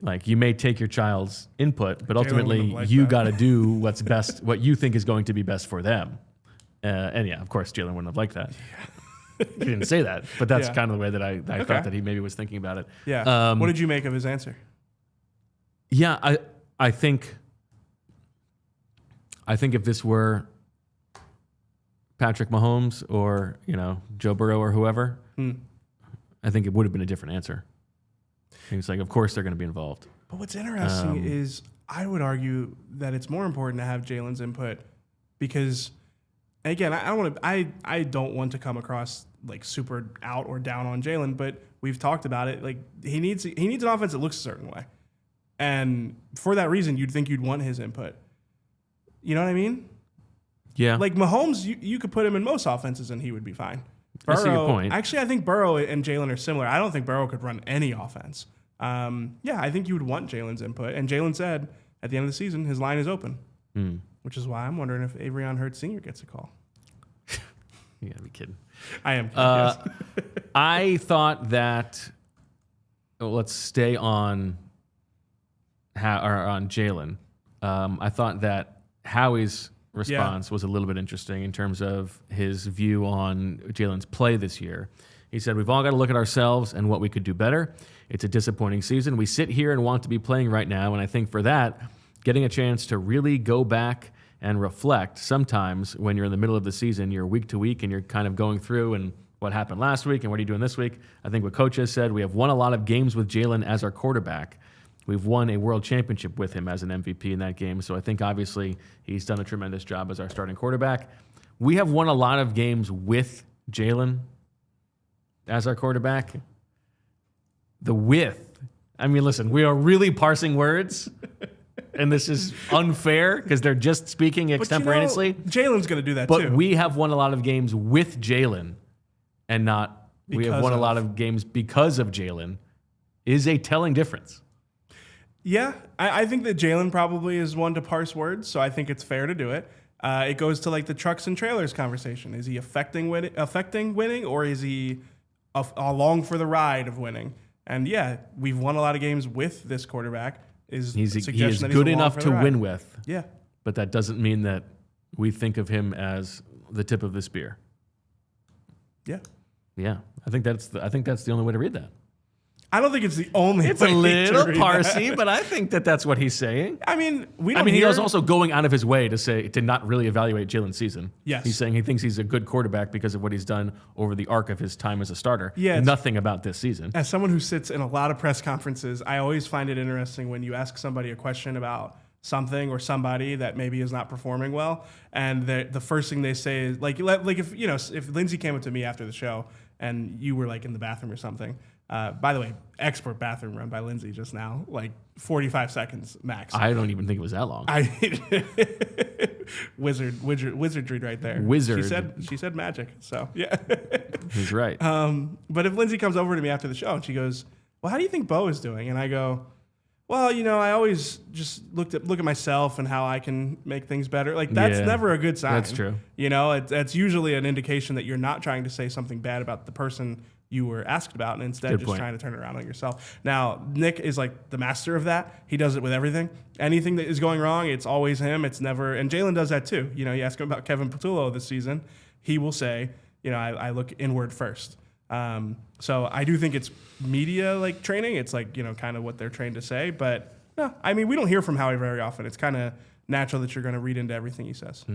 like you may take your child's input, but ultimately you got to do what's best, what you think is going to be best for them. And yeah, of course, Jalen wouldn't have liked that. He didn't say that, but that's kind of the way that I thought that he maybe was thinking about it. Yeah. What did you make of his answer? Yeah, I think if this were Patrick Mahomes or Joe Burrow or whoever, I think it would have been a different answer. He was like, of course they're going to be involved. But what's interesting is I would argue that it's more important to have Jalen's input because, again, I don't want to come across like super out or down on Jalen, but we've talked about it. Like he needs an offense that looks a certain way. And for that reason, you'd think you'd want his input. You know what I mean? Yeah. Like Mahomes, you could put him in most offenses and he would be fine. I see your point. Actually, I think Burrow and Jalen are similar. I don't think Burrow could run any offense. I think you would want Jalen's input. And Jalen said at the end of the season, his line is open, which is why I'm wondering if Avery Hurts Sr. gets a call. You gotta be kidding. I am kidding, yes. I thought that, let's stay on Jalen. I thought that Howie's response was a little bit interesting in terms of his view on Jalen's play this year. He said, we've all got to look at ourselves and what we could do better. It's a disappointing season. We sit here and want to be playing right now, and I think for that, getting a chance to really go back and reflect. Sometimes when you're in the middle of the season, you're week to week and you're kind of going through and what happened last week and what are you doing this week. I think what Coach has said, we have won a lot of games with Jalen as our quarterback. We've won a world championship with him as an MVP in that game. So I think obviously he's done a tremendous job as our starting quarterback. We have won a lot of games with Jalen as our quarterback. The with, I mean, listen, we are really parsing words. And this is unfair because they're just speaking extemporaneously. Jalen's going to do that too. But we have won a lot of games with Jalen and not we have won a lot of games because of Jalen is a telling difference. Yeah, I think that Jalen probably is one to parse words, so I think it's fair to do it. It goes to like the trucks and trailers conversation. Is he affecting winning or is he along for the ride of winning? And yeah, we've won a lot of games with this quarterback. He is good enough to win with. Yeah. But that doesn't mean that we think of him as the tip of the spear. Yeah. Yeah. I think that's the only way to read that. I don't think it's the only way. It's a little parsy, but I think that's what he's saying. I mean, he was also going out of his way to not really evaluate Jalen's season. Yes. He's saying he thinks he's a good quarterback because of what he's done over the arc of his time as a starter. Yeah, nothing about this season. As someone who sits in a lot of press conferences, I always find it interesting when you ask somebody a question about something or somebody that maybe is not performing well, and the first thing they say is like if Lindsay came up to me after the show and you were like in the bathroom or something. By the way, expert bathroom run by Lindsay just now, like 45 seconds max. I don't even think it was that long. Wizardry right there. Wizard. She said magic. So yeah, he's right. But if Lindsay comes over to me after the show and she goes, "Well, how do you think Bo is doing?" and I go, "Well, I always just look at myself and how I can make things better." Like that's never a good sign. That's true. That's usually an indication that you're not trying to say something bad about the person you were asked about, and instead trying to turn it around on yourself. Now, Nick is like the master of that. He does it with everything. Anything that is going wrong, it's always him. It's never, and Jalen does that too. You ask him about Kevin Patullo this season, he will say, I look inward first. So I do think it's media like training. It's like, kind of what they're trained to say, but no, I mean, we don't hear from Howie very often. It's kind of natural that you're going to read into everything he says.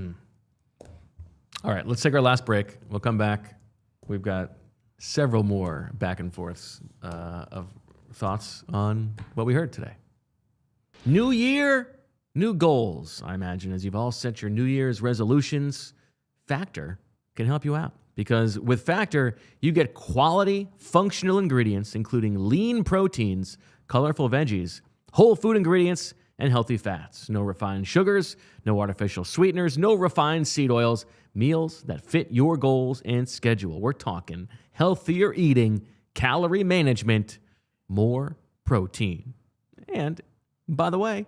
All right, let's take our last break. We'll come back. We've got several more back and forths of thoughts on what we heard today. New year, new goals, I imagine, as you've all set your New Year's resolutions. Factor can help you out because with Factor, you get quality, functional ingredients, including lean proteins, colorful veggies, whole food ingredients, and healthy fats. No refined sugars, no artificial sweeteners, no refined seed oils. Meals that fit your goals and schedule. We're talking healthier eating, calorie management, more protein. And, by the way,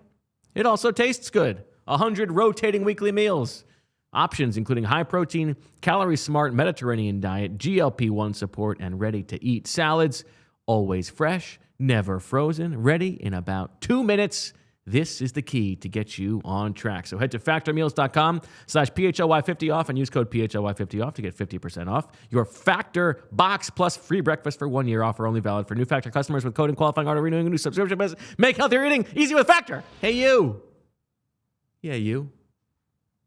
it also tastes good. 100 rotating weekly meals. Options including high-protein, calorie-smart Mediterranean diet, GLP-1 support, and ready-to-eat salads. Always fresh, never frozen, ready in about 2 minutes. This is the key to get you on track. So head to factormeals.com/PHLY50 off and use code PHLY50 off to get 50% off your Factor box plus free breakfast for 1 year. Offer only valid for new Factor customers with code and qualifying order renewing a new subscription business. Make healthier eating easy with Factor. Hey, you. Yeah, you.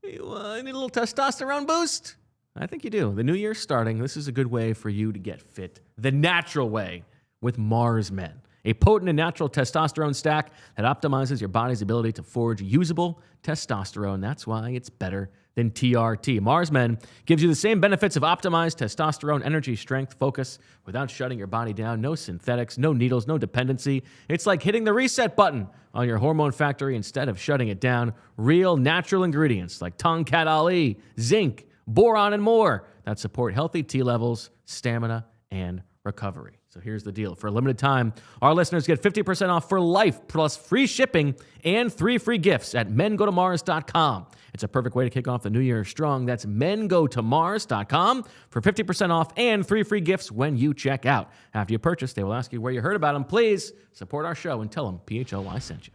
You need a little testosterone boost? I think you do. The new year's starting. This is a good way for you to get fit the natural way with Mars Men. A potent and natural testosterone stack that optimizes your body's ability to forge usable testosterone. That's why it's better than TRT. Mars Men gives you the same benefits of optimized testosterone, energy, strength, focus, without shutting your body down. No synthetics, no needles, no dependency. It's like hitting the reset button on your hormone factory instead of shutting it down. Real natural ingredients like Tongkat Ali, zinc, boron, and more that support healthy T levels, stamina, and recovery. So here's the deal. For a limited time, our listeners get 50% off for life, plus free shipping and 3 free gifts at mengotomars.com. It's a perfect way to kick off the new year strong. That's mengotomars.com for 50% off and 3 free gifts when you check out. After you purchase, they will ask you where you heard about them. Please support our show and tell them PHLY sent you.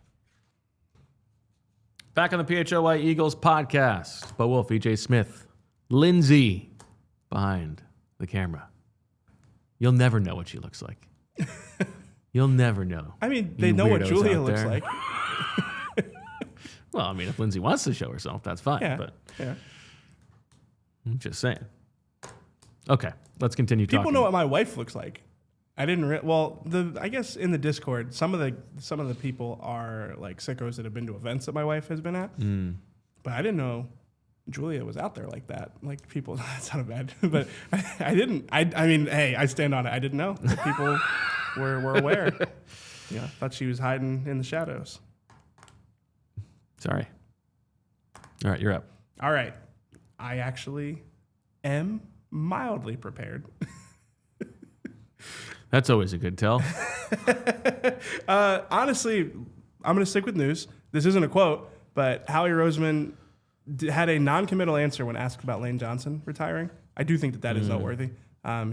Back on the PHLY Eagles podcast, Bo Wulf, EJ Smith, Lindsay behind the camera. You'll never know what she looks like. You'll never know. I mean, they know what Julia looks like. Well, I mean, if Lindsay wants to show herself, that's fine. Yeah, but yeah. I'm just saying. Okay, let's continue talking. People know what my wife looks like. I didn't. I guess in the Discord, some of the people are like sickos that have been to events that my wife has been at. But I didn't know Julia was out there like that. Like people, that sounded bad, but I didn't. I mean, hey, I stand on it. I didn't know that people were aware. Yeah, thought she was hiding in the shadows. Sorry. All right, you're up. All right, I actually am mildly prepared. That's always a good tell. Honestly, I'm going to stick with news. This isn't a quote, but Howie Roseman had a non-committal answer when asked about Lane Johnson retiring. I do think that is noteworthy.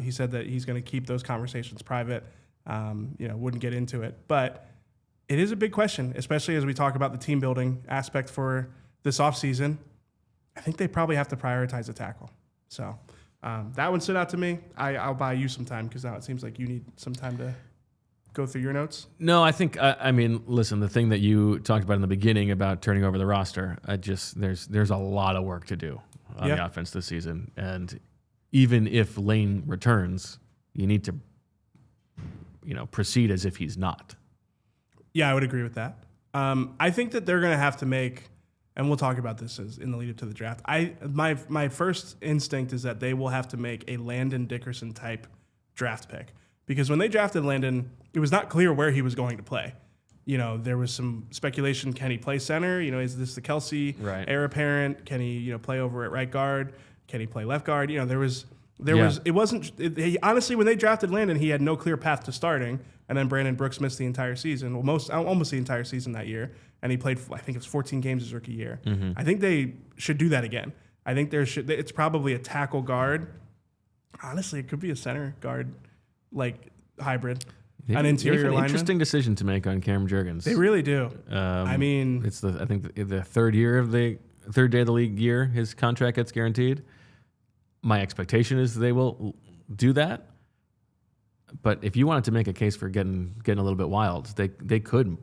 He said that he's going to keep those conversations private, wouldn't get into it. But it is a big question, especially as we talk about the team building aspect for this offseason. I think they probably have to prioritize a tackle. So that one stood out to me. I'll buy you some time because now it seems like you need some time to go through your notes. No, I think, listen, the thing that you talked about in the beginning about turning over the roster, there's a lot of work to do on the offense this season. And even if Lane returns, you need to, proceed as if he's not. Yeah, I would agree with that. I think that they're going to have to make, and we'll talk about this in the lead up to the draft. My first instinct is that they will have to make a Landon Dickerson type draft pick. Because when they drafted Landon, it was not clear where he was going to play. There was some speculation, can he play center? Is this the Kelsey heir apparent? Can he, play over at right guard? Can he play left guard? Honestly, when they drafted Landon, he had no clear path to starting. And then Brandon Brooks missed the entire season, almost the entire season that year. And he played, I think it was 14 games his rookie year. Mm-hmm. I think they should do that again. I think it's probably a tackle guard. Honestly, it could be a center guard, hybrid. An interior lineman. Interesting decision to make on Cam Jurgens. They really do. It's I think the third day of the league year his contract gets guaranteed. My expectation is they will do that. But if you wanted to make a case for getting a little bit wild, they could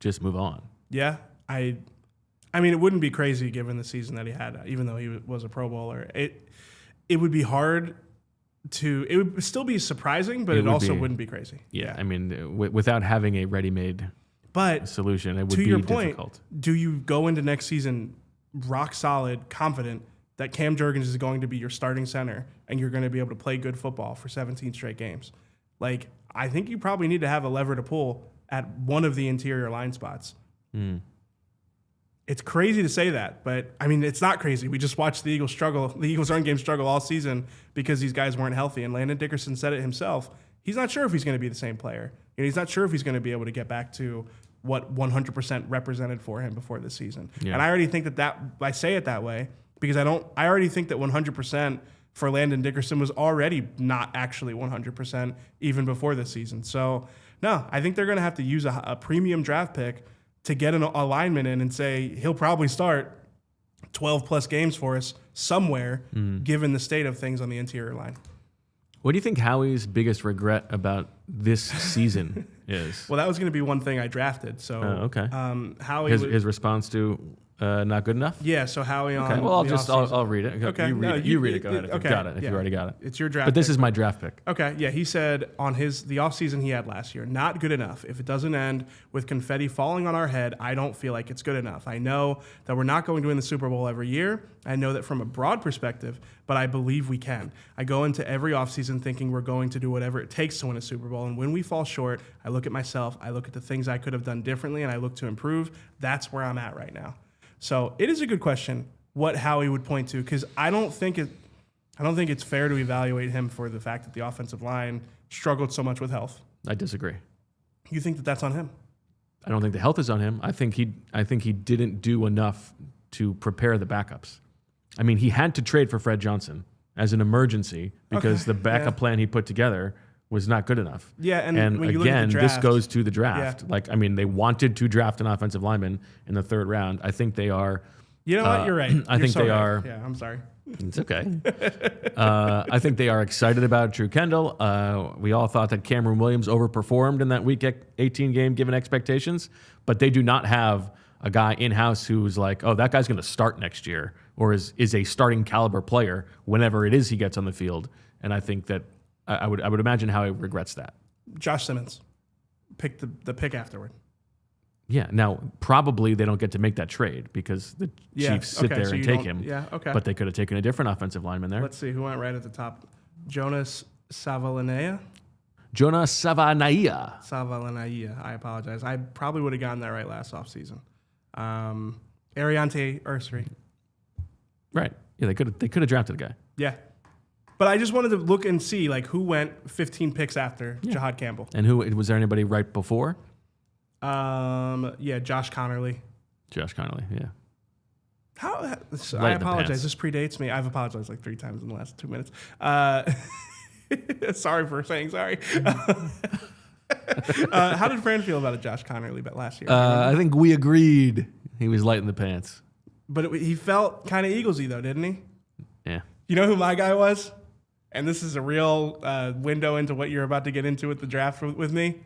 just move on. Yeah, I mean, it wouldn't be crazy given the season that he had, even though he was a Pro Bowler. It would be hard. It would still be surprising, but it also wouldn't be crazy. Yeah. I mean, without having a ready-made solution, it would be difficult. To your point, do you go into next season rock solid, confident that Cam Jurgens is going to be your starting center and you're going to be able to play good football for 17 straight games? I think you probably need to have a lever to pull at one of the interior line spots. Mm. It's crazy to say that, but I mean, it's not crazy. We just watched the Eagles run game struggle all season because these guys weren't healthy. And Landon Dickerson said it himself. He's not sure if he's going to be the same player. He's not sure if he's going to be able to get back to what 100% represented for him before this season. Yeah. And I already think that I say it that way because I already think that 100% for Landon Dickerson was already not actually 100% even before this season. So no, I think they're going to have to use a premium draft pick to get a lineman in and say he'll probably start 12 plus games for us somewhere, given the state of things on the interior line. What do you think Howie's biggest regret about this season is? Well, that was going to be one thing I drafted. So, okay. Howie his response to not good enough? Yeah. So Howie on. Okay. Well, I'll read it. Okay. You read it. Go ahead. If you've got it. If you already got it. It's your draft. But this is my draft pick. Okay. Yeah. He said on the offseason he had last year, not good enough. If it doesn't end with confetti falling on our head, I don't feel like it's good enough. I know that we're not going to win the Super Bowl every year. I know that from a broad perspective, but I believe we can. I go into every offseason thinking we're going to do whatever it takes to win a Super Bowl. And when we fall short, I look at myself, I look at the things I could have done differently, and I look to improve. That's where I'm at right now. So it is a good question what Howie would point to, because I don't think it's fair to evaluate him for the fact that the offensive line struggled so much with health. I disagree. You think that that's on him? I don't think the health is on him. I think he didn't do enough to prepare the backups. I mean, he had to trade for Fred Johnson as an emergency because the backup plan he put together was not good enough. Yeah, and when you look again, at the draft, this goes to the draft. Yeah. They wanted to draft an offensive lineman in the third round. I think they are. You know what? You're right. They are. Yeah, I'm sorry. It's okay. I think they are excited about Drew Kendall. We all thought that Cameron Williams overperformed in that Week 18 game given expectations, but they do not have a guy in-house who's like, oh, that guy's going to start next year or is a starting caliber player whenever it is he gets on the field. And I think that I would imagine how he regrets that. Josh Simmons picked the pick afterward. Yeah. Now, probably they don't get to make that trade because the Chiefs sit there and take him. Yeah, okay. But they could have taken a different offensive lineman there. Let's see who went right at the top. Jonas Savaiinaea. I apologize. I probably would have gotten that right last offseason. Ariante Ursary. Right. Yeah, they could have drafted a guy. Yeah. But I just wanted to look and see who went 15 picks after Jahad Campbell. And was there anybody right before? Josh Connerly. Josh Connerly, yeah. I apologize. This predates me. I've apologized 3 times in the last 2 minutes. Sorry for saying sorry. How did Fran feel about Josh Connerly last year? I think we agreed he was light in the pants. But he felt kind of Eaglesy, though, didn't he? Yeah. You know who my guy was? And this is a real window into what you're about to get into with the draft with me.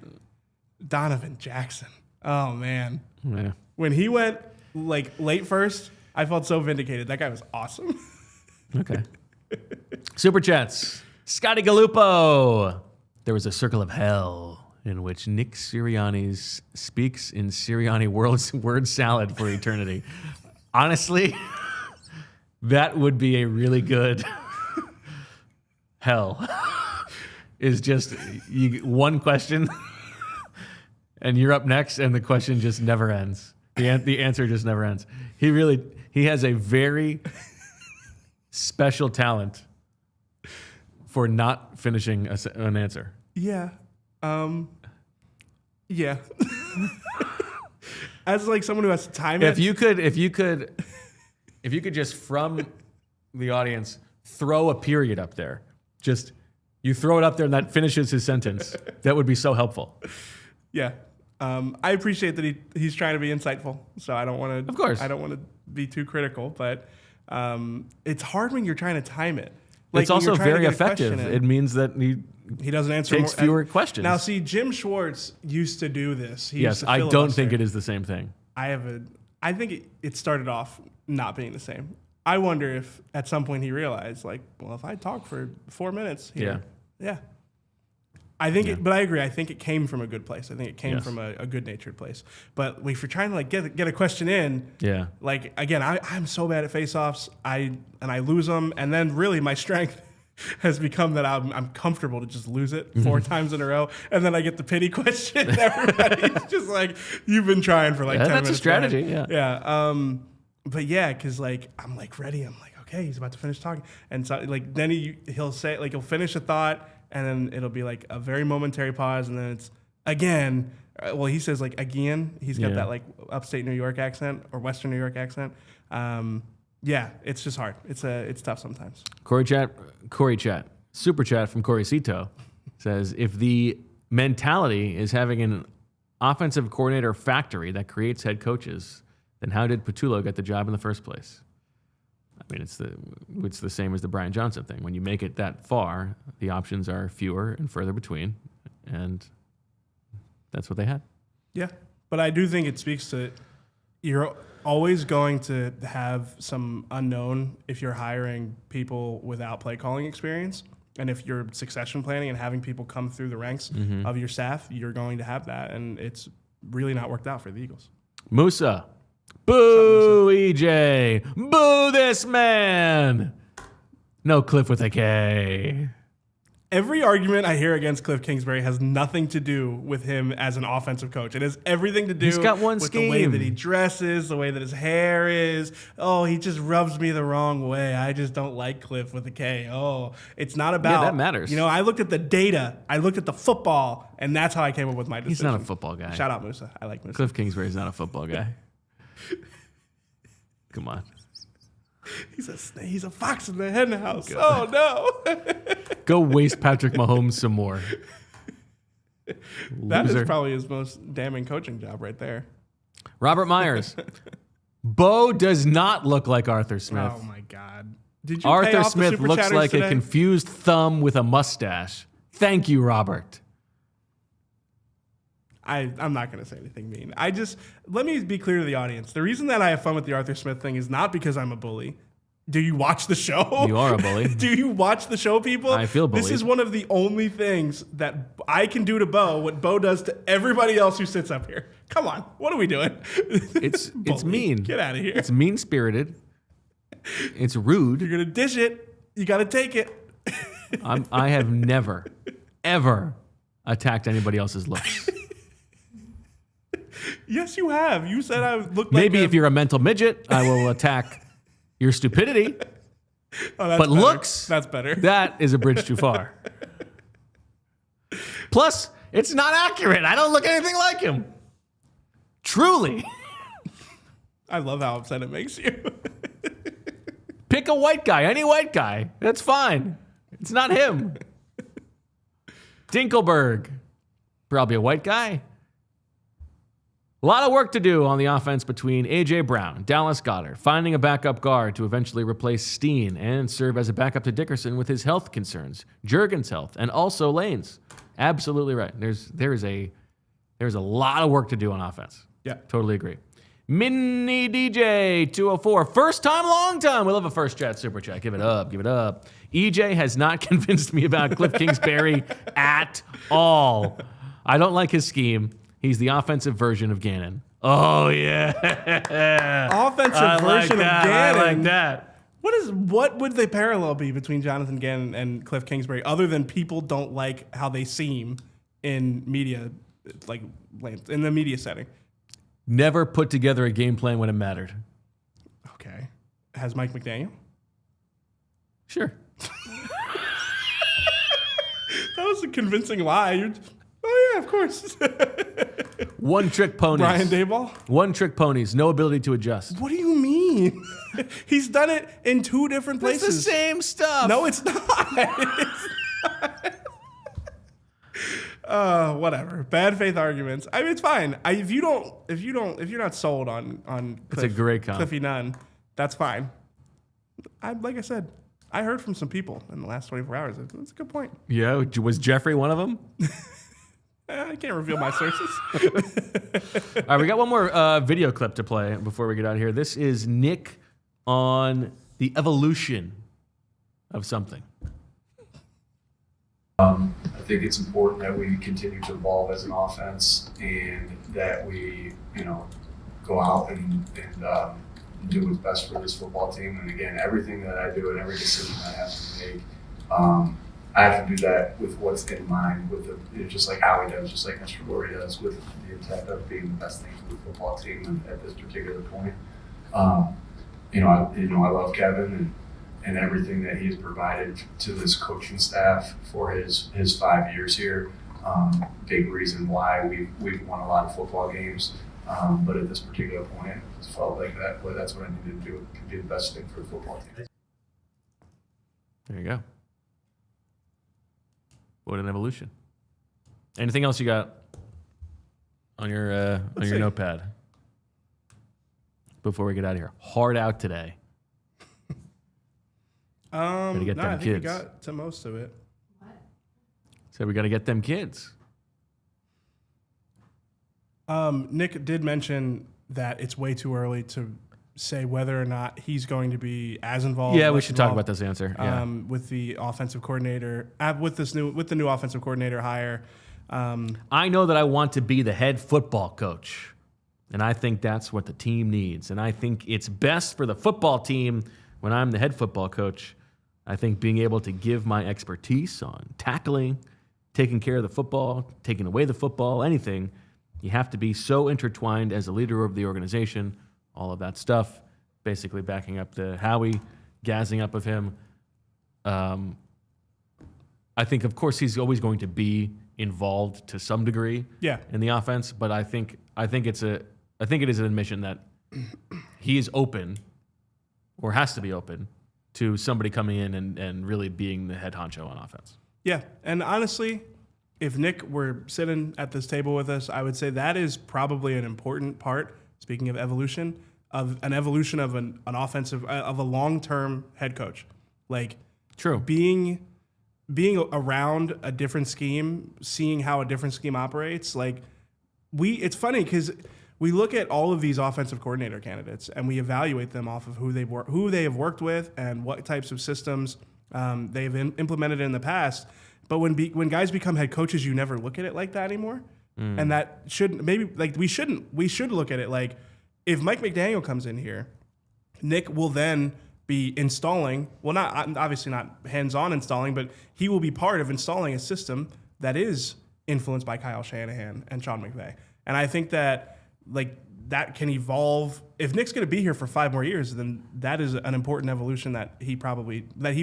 Donovan Jackson. Oh, man. Yeah. When he went late first, I felt so vindicated. That guy was awesome. Okay. Super Chats. Scotty Galupo. There was a circle of hell in which Nick Sirianni speaks in Sirianni word salad for eternity. Honestly, that would be a really good hell. is just one question, and you're up next, and the question just never ends. The answer just never ends. He has a very special talent for not finishing an answer. Yeah. Yeah. As like someone who has to time it. If you could just from the audience throw a period up there, just you throw it up there and that finishes his sentence. That would be so helpful. Yeah. I appreciate that he's trying to be insightful. So I don't want to. Of course. I don't want to be too critical, but it's hard when you're trying to time it. Like it's also very effective. It means that he doesn't answer takes fewer questions. Now, see, Jim Schwartz used to do this. Yes, I don't think it is the same thing. I think it started off not being the same. I wonder if at some point he realized, like, well, if I talk for 4 minutes here, yeah. I think, but I agree. I think it came from a good place. I think it came from a good-natured place. But if you're trying to like get a question in, like again, I'm so bad at face-offs. I lose them, and then really my strength has become that I'm comfortable to just lose it 4 times in a row, and then I get the pity question. And everybody's just like, "You've been trying for like 10 minutes." That's a strategy. Yeah. But yeah, because like I'm like ready. I'm like, okay, he's about to finish talking, and so like then he'll say like he'll finish a thought. And then it'll be like a very momentary pause, and then it's again. Well, he says like again. He's got that like upstate New York accent or Western New York accent. Yeah, it's just hard. It's tough sometimes. Corey chat, super chat from Corey Cito says, if the mentality is having an offensive coordinator factory that creates head coaches, then how did Patullo get the job in the first place? I mean, it's the same as the Brian Johnson thing. When you make it that far, the options are fewer and further between, and that's what they had. Yeah, but I do think it speaks to you're always going to have some unknown if you're hiring people without play calling experience, and if you're succession planning and having people come through the ranks of your staff, you're going to have that, and it's really not worked out for the Eagles. Musa. Boo, EJ. Boo this man. No Cliff with a K. Every argument I hear against Cliff Kingsbury has nothing to do with him as an offensive coach. It has everything to do with the way that he dresses, the way that his hair is. Oh, he just rubs me the wrong way. I just don't like Cliff with a K. Oh, it's not about... Yeah, that matters. You know, I looked at the data. I looked at the football, and that's how I came up with my decision. He's not a football guy. Shout out Musa. I like Musa. Cliff Kingsbury is not a football guy. Come on. He's a fox in the hen house. God. Oh, no. Go waste Patrick Mahomes some more. That is probably his most damning coaching job right there. Robert Myers. Bo does not look like Arthur Smith. Oh, my God. Did you Arthur Smith looks like a confused thumb with a mustache. Thank you, Robert. I'm not going to say anything mean. Let me be clear to the audience. The reason that I have fun with the Arthur Smith thing is not because I'm a bully. Do you watch the show? You are a bully. Do you watch the show, people? I feel bullied. This is one of the only things that I can do to Bo, what Bo does to everybody else who sits up here. Come on. What are we doing? It's mean. Get out of here. It's mean-spirited. It's rude. You're going to dish it. You got to take it. I have never, ever attacked anybody else's looks. Yes, you have. You said I look like Maybe if you're a mental midget, I will attack your stupidity. But better. looks, that's better. That is a bridge too far. Plus, it's not accurate. I don't look anything like him. Truly. I love how upset it makes you. Pick a white guy, any white guy. That's fine. It's not him. Dinkelberg. Probably a white guy. A lot of work to do on the offense between A.J. Brown, Dallas Goedert, finding a backup guard to eventually replace Steen and serve as a backup to Dickerson with his health concerns, Juergen's health, and also Lane's. Absolutely right. There's a lot of work to do on offense. Yeah. Totally agree. Mini DJ 204. First time, long time. We love a first chat, super chat. Give it up. Give it up. EJ has not convinced me about Cliff Kingsbury at all. I don't like his scheme. He's the offensive version of Gannon. Oh, yeah. Offensive version of Gannon. I like that. What would the parallel be between Jonathan Gannon and Cliff Kingsbury other than people don't like how they seem in media, like in the media setting? Never put together a game plan when it mattered. Okay. Has Mike McDaniel? Sure. That was a convincing lie. Oh, yeah, of course. One-trick ponies. Brian Daboll? One-trick ponies. No ability to adjust. What do you mean? He's done it in 2 different places. It's the same stuff. No, it's not. Whatever. Bad faith arguments. I mean, it's fine. If you're not sold on It's a great comment. Cliffy Nunn, that's fine. Like I said, I heard from some people in the last 24 hours. That's a good point. Yeah, was Jeffrey one of them? I can't reveal my sources. All right, we got one more video clip to play before we get out of here. This is Nick on the evolution of something. I think it's important that we continue to evolve as an offense and that we, go out and do what's best for this football team. And again, everything that I do and every decision I have to make, I have to do that with what's in mind, just like Howie does, just like Mr. Lurie does, with the intent of being the best thing for the football team at this particular point. I love Kevin and everything that he's provided to this coaching staff for his 5 years here. Big reason why we've won a lot of football games. But at this particular point, it just felt like that. Well, that's what I needed to do to be the best thing for the football team. There you go. What an evolution. Anything else you got on your notepad before we get out of here? Hard out today. Gotta get them I think kids. we got to most of it. So we got to get them kids. Nick did mention that it's way too early to say whether or not he's going to be as involved. Yeah, we should talk about this answer. Yeah. With the offensive coordinator, with the new offensive coordinator hire. I know that I want to be the head football coach, and I think that's what the team needs. And I think it's best for the football team when I'm the head football coach. I think being able to give my expertise on tackling, taking care of the football, taking away the football, anything, you have to be so intertwined as a leader of the organization, all of that stuff, basically backing up the Howie, gassing up of him. I think, of course, he's always going to be involved to some degree in the offense, but I think it is an admission that he is open or has to be open to somebody coming in and really being the head honcho on offense. Yeah, and honestly, if Nick were sitting at this table with us, I would say that is probably an important part, speaking of evolution, of an offensive, of a long-term head coach. Like, true, being around a different scheme, seeing how a different scheme operates. Like, it's funny because we look at all of these offensive coordinator candidates and we evaluate them off of who they have worked with and what types of systems they've implemented in the past. But when guys become head coaches, you never look at it like that anymore. And that we should look at it like, if Mike McDaniel comes in here, Nick will then be installing, well, obviously not hands-on installing, but he will be part of installing a system that is influenced by Kyle Shanahan and Sean McVay. And I think that that can evolve. If Nick's going to be here for 5 more years, then that is an important evolution that he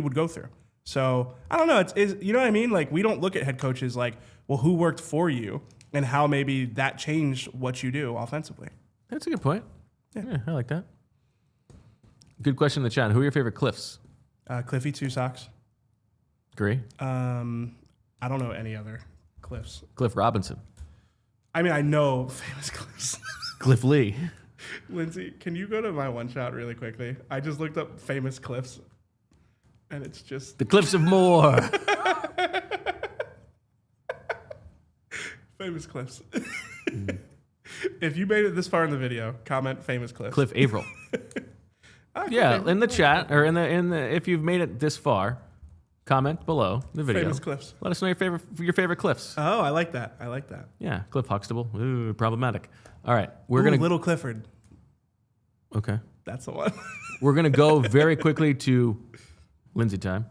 would go through. So I don't know. You know what I mean? Like, we don't look at head coaches like, well, who worked for you and how maybe that changed what you do offensively. That's a good point. Yeah, I like that. Good question in the chat. Who are your favorite Cliffs? Cliffy 2 Socks. Agree. I don't know any other Cliffs. Cliff Robinson. I mean, I know famous Cliffs. Cliff Lee. Lindsay, can you go to my one shot really quickly? I just looked up famous Cliffs, and it's just... The Cliffs of Moore. Famous Cliffs. If you made it this far in the video, comment famous Cliffs. Cliff Averill. Yeah, in the chat, or in the if you've made it this far, comment below the video. Famous Cliffs. Let us know your favorite Cliffs. Oh, I like that. Yeah, Cliff Huxtable. Ooh, problematic. All right, Little Clifford. Okay. That's the one. We're going to go very quickly to Lindsay time.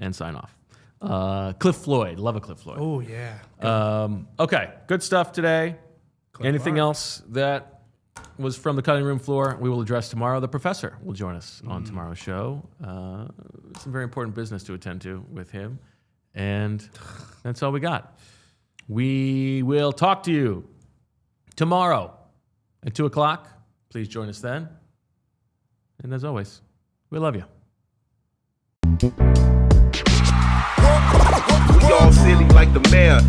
And sign off. Cliff Floyd. Love a Cliff Floyd. Oh, yeah. Okay. Good stuff today. Anything else that was from the cutting room floor, we will address tomorrow. The professor will join us on tomorrow's show. Some very important business to attend to with him. And that's all we got. We will talk to you tomorrow at 2 o'clock. Please join us then. And as always, we love you. We all silly like the mayor.